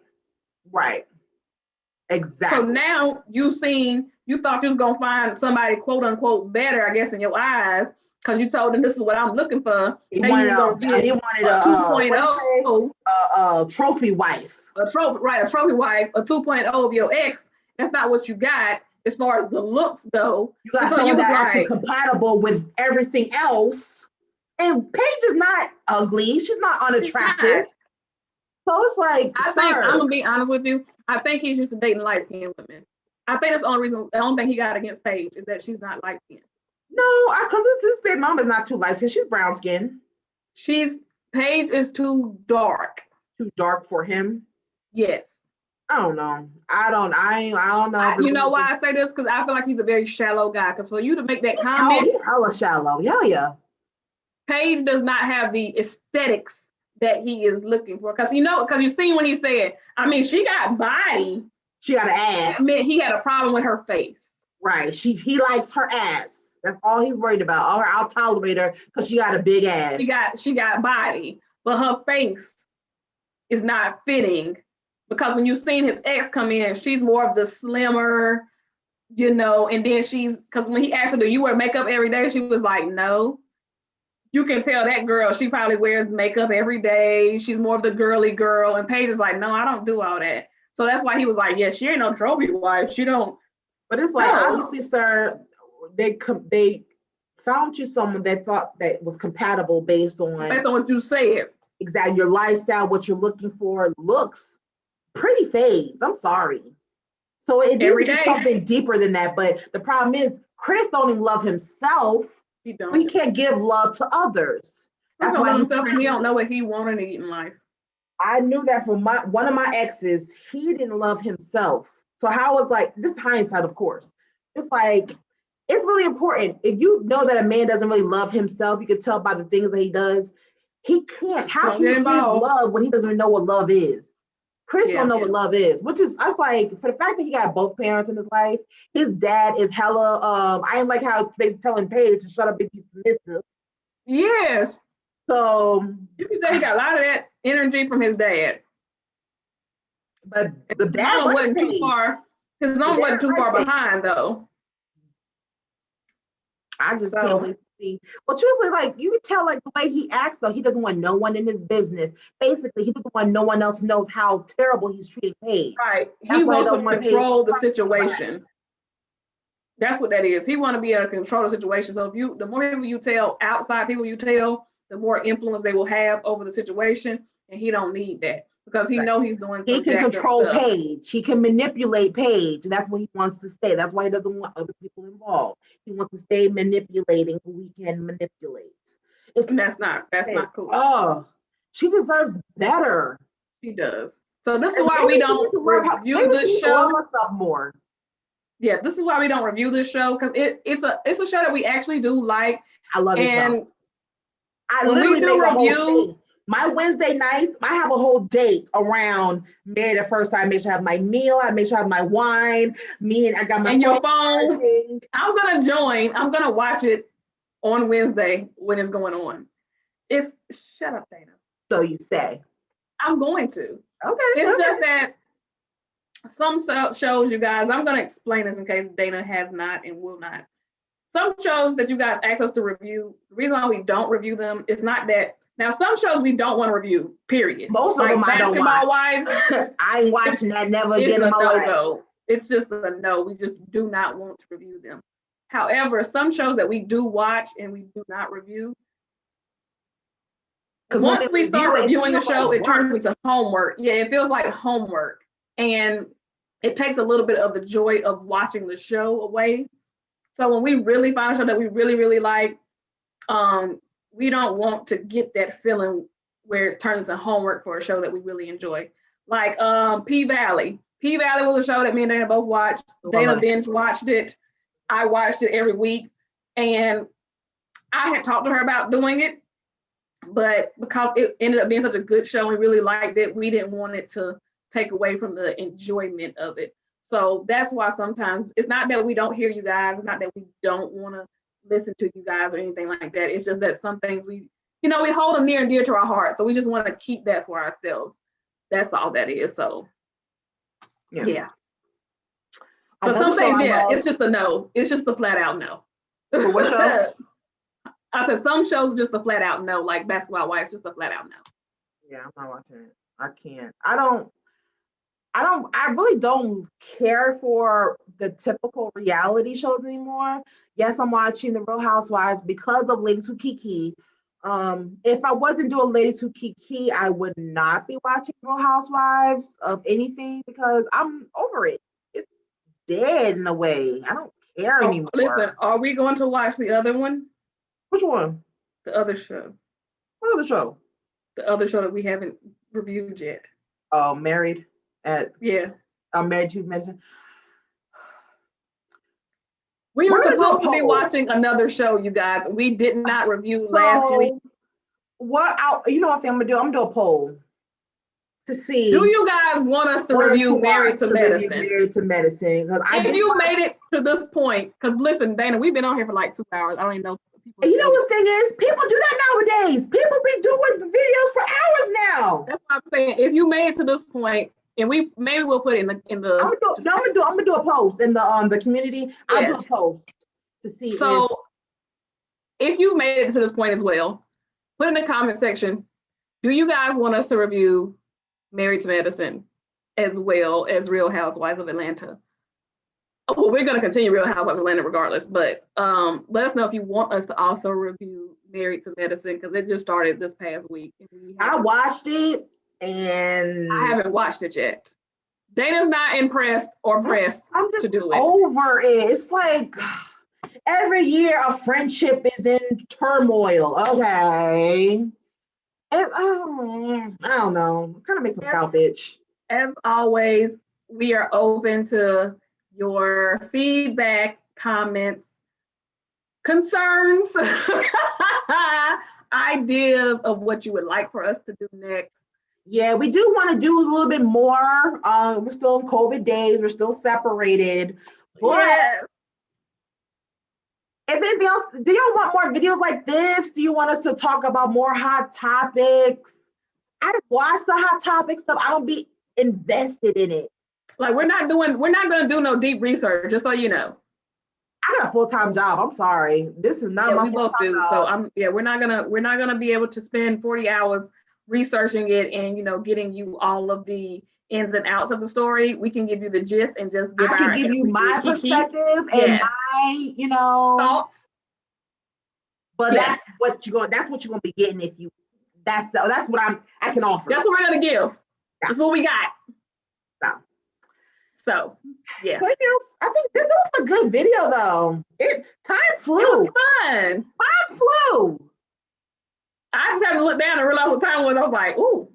Exactly. So now you thought you was gonna find somebody quote unquote better, I guess, in your eyes, because you told him this is what I'm looking for. He wanted a 2.0 trophy wife. A trophy wife, a 2.0 of your ex. That's not what you got as far as the looks go. You got someone that's actually compatible with everything else. And Paige is not ugly. She's not unattractive. So it's like, I'm gonna be honest with you. I think he's used to dating light-skinned women. I think that's the only thing he got against Paige is that she's not light-skinned. No, because this baby mom is not too light-skinned. She's brown-skinned. Paige is too dark. Too dark for him? Yes. I don't know. I don't know. You know why I say this? Because I feel like he's a very shallow guy. Because for you to make that comment, he's hella shallow. Yeah. Paige does not have the aesthetics that he is looking for. Because you've seen when he said, I mean, she got body. She got an ass. I mean, he had a problem with her face. Right. He likes her ass. That's all he's worried about. I'll tolerate her because she got a big ass. She got body, but her face is not fitting. Because when you've seen his ex come in, she's more of the slimmer, and then because when he asked her, do you wear makeup every day? She was like, no. You can tell that girl, she probably wears makeup every day. She's more of the girly girl. And Paige is like, no, I don't do all that. So that's why he was like, yeah, she ain't no trophy wife. She don't. But it's like, obviously, sir, they found you someone they thought that was compatible based on what you said. Exactly. Your lifestyle, what you're looking for, looks pretty fades. I'm sorry. So it needs to be something deeper than that. But the problem is Chris don't even love himself. He can't give love to others. That's why he don't know what he wanted to eat in life. I knew that from one of my exes. He didn't love himself. So how was like, this hindsight, of course. It's like, it's really important. If you know that a man doesn't really love himself, you can tell by the things that he does. He can't. How can he give love when he doesn't even know what love is? Chris don't know what love is, which is, I was like, for the fact that he got both parents in his life, his dad is hella, I didn't like how he's telling Paige to shut up and be submissive. Yes. So. You can say he got a lot of that energy from his dad. But the dad wasn't too far. His mom wasn't too far behind, though. I just can't wait to see. Well, truthfully, like you can tell, like the way he acts, though, he doesn't want no one in his business. Basically, he doesn't want no one else knows how terrible he's treating Paige. Right. He wants to control the situation. That's what that is. He want to be able to control the situation. So the more people you tell, outside people you tell, the more influence they will have over the situation, and he don't need that. Because he knows he's doing something. He can control Paige. He can manipulate Paige. That's what he wants to stay. That's why he doesn't want other people involved. He wants to stay manipulating who he can manipulate. And that's not cool. Oh, she deserves better. She does. So this is why Maybe we she don't needs to love her- review maybe she this needs to love show. herself more. Yeah, this is why we don't review this show, because it's a show that we actually do like. I love this And show. I when we literally do make a whole reviews, date. My Wednesday nights, I have a whole date around Married at First Sight. I make sure I have my meal. I make sure I have my wine. I got my and your phone phone, charging. I'm gonna join. I'm gonna watch it on Wednesday when it's going on. It's shut up, Dana. So you say. I'm going to. Okay. It's okay. just that some shows, you guys, I'm gonna explain this in case Dana has not and will not. Some shows that you guys ask us to review, the reason why we don't review them is not that. Now, some shows we don't want to review, period. Most of like them I don't Basketball watch. Wives, I ain't watching that never it's again a in my life. no-go. It's just a no. We just do not want to review them. However, some shows that we do watch and we do not review, Because once we start reviewing the show, it turns into into homework. Yeah, it feels like homework. And it takes a little bit of the joy of watching the show away. So when we really find a show that we really, really like, we don't want to get that feeling where it's turned into homework for a show that we really enjoy. Like P-Valley. P-Valley was a show that me and Dana both watched. Dana binge watched it. I watched it every week. And I had talked to her about doing it, but because it ended up being such a good show and we really liked it, we didn't want it to take away from the enjoyment of it. So that's why sometimes it's not that we don't hear you guys, it's not that we don't want to listen to you guys or anything like that. It's just that some things we hold them near and dear to our heart. So we just want to keep that for ourselves. That's all that is. So yeah. But some things, it's just a no. It's just a flat out no. For what show? I said some shows just a flat out no, like Basketball Wives, just a flat out no. Yeah, I'm not watching it. I can't. I really don't care for the typical reality shows anymore. Yes, I'm watching The Real Housewives because of Ladies Who KeKe. If I wasn't doing Ladies Who KeKe, I would not be watching Real Housewives of anything because I'm over it. It's dead in a way. I don't care anymore. Listen, are we going to watch the other one? Which one? The other show. What other show? The other show that we haven't reviewed yet. Oh, Married at Married to Medicine. We were supposed to be watching another show, you guys. We did not review last week. You know what I'm gonna do? I'm gonna do a poll to see. Do you guys want us to review Married to Medicine? Married to Medicine. If you made it to this point, because listen, Dana, we've been on here for like 2 hours. I don't even know. You know what the thing is? People do that nowadays. People be doing videos for hours now. That's what I'm saying. If you made it to this point, and we'll put it in the. I'm gonna do a post in the community. Yes. I'll do a post to see. So if you made it to this point as well, put in the comment section. Do you guys want us to review Married to Medicine as well as Real Housewives of Atlanta? Well, we're going to continue Real Housewives of Atlanta regardless, but let us know if you want us to also review Married to Medicine because it just started this past week. I watched it and I haven't watched it yet. Dana's not impressed or pressed to do it. Over it. It's like every year a friendship is in turmoil. Okay. I don't know. It kind of makes my scalp itch. As always, we are open to your feedback, comments, concerns, ideas of what you would like for us to do next. Yeah, we do want to do a little bit more. We're still in COVID days. We're still separated. But yes. If anything else, do y'all want more videos like this? Do you want us to talk about more hot topics? I watch the hot topic stuff. I don't be invested in it. Like we're not gonna do no deep research, just so you know. I got a full-time job. I'm sorry. This is not my full-time job. So we're not gonna be able to spend 40 hours researching it and getting you all of the ins and outs of the story. We can give you the gist and just give you my perspective and my thoughts. But that's what you're gonna be getting if you that's what I can offer. That's what we're gonna give. That's what we got. So yeah. I think this was a good video though. Time flew. It was fun. Time flew. I just had to look down and realize what time it was. I was like, ooh.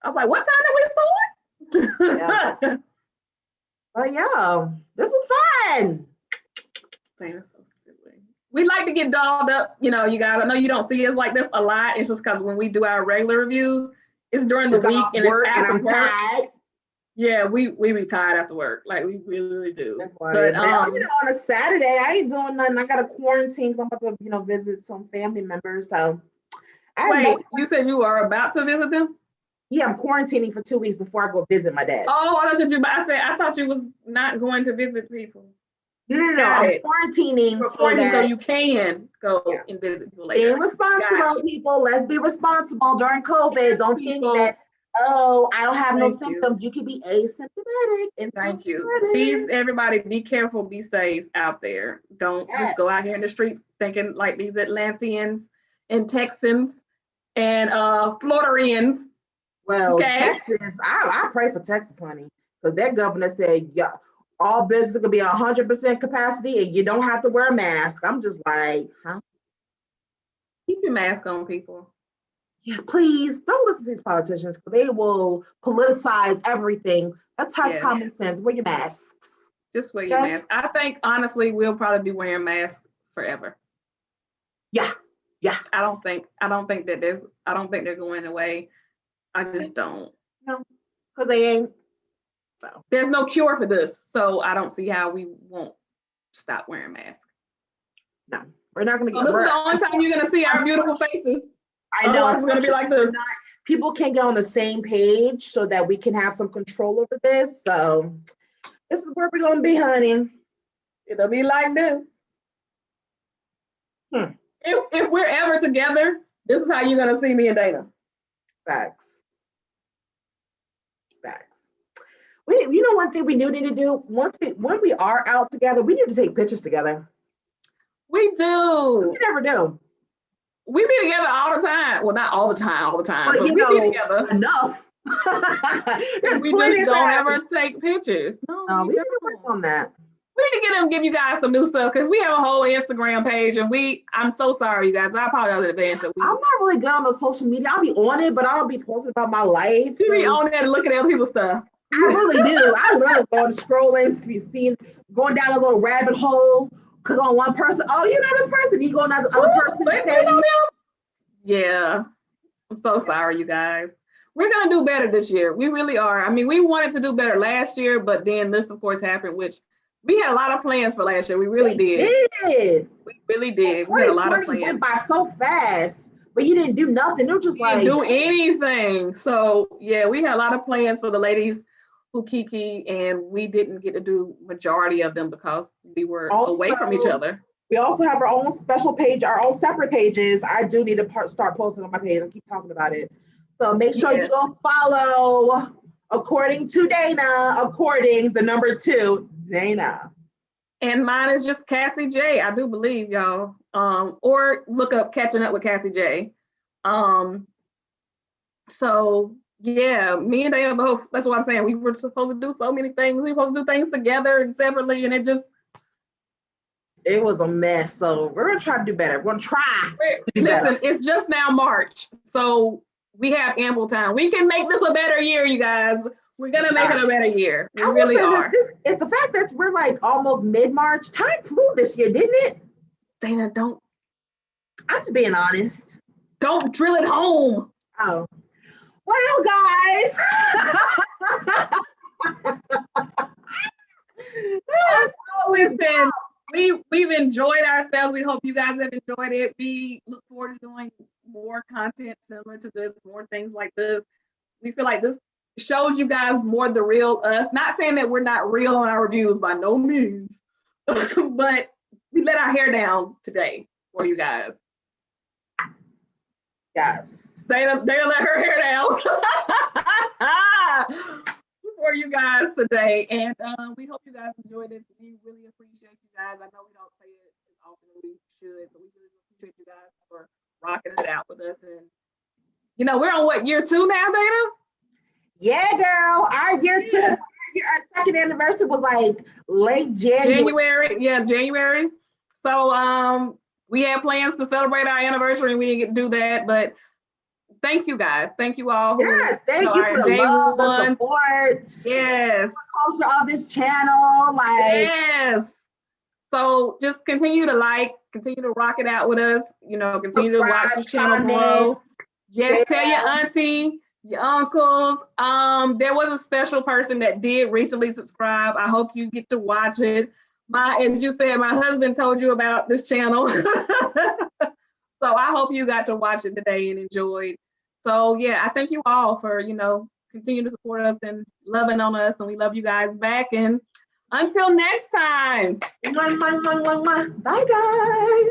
I was like, what time did we start? Yeah. But yeah, this was fun. Dang, that's so silly. We like to get dolled up, you guys. I know you don't see us like this a lot. It's just because when we do our regular reviews, it's during the Just got week off and it's work and after I'm work. tired. Yeah, we be tired after work. Like we really do. That's why. But on a Saturday, I ain't doing nothing. I got a quarantine, so I'm about to, visit some family members. So wait, you said you are about to visit them? Yeah, I'm quarantining for 2 weeks before I go visit my dad. Oh, I thought you was not going to visit people. No. I'm quarantining so you can go and visit people later. Being responsible, people. Let's be responsible during COVID. Don't think that, I don't have no symptoms. You can be asymptomatic. Thank you. Please, everybody, be careful, be safe out there. Don't just go out here in the streets thinking like these Atlanteans and Texans and Floridians. Well, Texas, I pray for Texas, honey, because their governor said, yeah, all business could be 100% capacity and you don't have to wear a mask. I'm just like, huh? Keep your mask on, people. Yeah, please don't listen to these politicians because they will politicize everything. Let's have common sense. Wear your masks. Just wear your mask. I think honestly, we'll probably be wearing masks forever. Yeah. I don't think they're going away. I just don't. No, because they ain't. So. There's no cure for this, so I don't see how we won't stop wearing masks. No, we're not going to. This is the only time you're going to see our beautiful faces. I know it's going to be like this. People can't get on the same page so that we can have some control over this. So this is where we're going to be, honey. It'll be like this. If we're ever together, this is how you're going to see me and Dana. Facts. You know, one thing we do need to do when we are out together, we need to take pictures together. We do. We never do. We be together all the time. Well, not all the time, but we be together enough. We just don't ever take pictures. No, we need to work on that. We need to give you guys some new stuff because we have a whole Instagram page and I'm so sorry, you guys. I apologize in advance. I'm not really good on the social media. I'll be on it, but I don't be posting about my life. You be on there and looking at other people's stuff. I really do. I love going scrolling, going down a little rabbit hole, click on one person. Oh, you know this person. You go on the other person's page. Yeah. I'm so sorry, you guys. We're going to do better this year. We really are. I mean, we wanted to do better last year, but then this, of course, happened, which we had a lot of plans for last year. We really did. We really did. We had a lot of plans. Went by so fast, but you didn't do nothing. It was just didn't do anything. So, yeah, we had a lot of plans for the ladies who KeKe, and we didn't get to do majority of them because we were away from each other. We also have our own special page, our own separate pages. I do need to start posting on my page and keep talking about it. So make sure you go follow according to Dana, the number 2, Dana. And mine is just Cassie J, I do believe, y'all. Or look up Catching Up with Cassie J. So yeah, me and Dana both, that's what I'm saying. We were supposed to do so many things. We were supposed to do things together and separately, and it was a mess. So we're gonna try to do better. We're gonna try. Listen, it's just now March, so we have ample time. We can make this a better year, you guys. We're gonna make it a better year. We really are. It's the fact that we're like almost mid-March. Time flew this year, didn't it? Dana, don't. I'm just being honest. Don't drill it home. Oh. Well, guys. Listen, we've enjoyed ourselves. We hope you guys have enjoyed it. We look forward to doing more content similar to this, more things like this. We feel like this shows you guys more the real us. Not saying that we're not real on our reviews by no means, but we let our hair down today for you guys. Yes. They let her hair down for you guys today. And we hope you guys enjoyed it. We really appreciate you guys. I know we don't say it as often as we should, but we really appreciate you guys for rocking it out with us. And we're on what, year 2 now, Dana? Yeah, girl. Our year 2, our second anniversary was like late January. January. So we had plans to celebrate our anniversary and we didn't get to do that, but thank you guys. Thank you all. Yes, thank you for our the day love, the ones. support. Yes. The culture of this channel. Like, yes. So just continue to continue to rock it out with us. Continue to watch subscribe, this channel comment, grow. Yes, share. tell your auntie, your uncles. There was a special person that did recently subscribe. I hope you get to watch it. As you said, my husband told you about this channel. So I hope you got to watch it today and enjoyed. So yeah, I thank you all for, continue to support us and loving on us. And we love you guys back. And until next time. Bye, guys.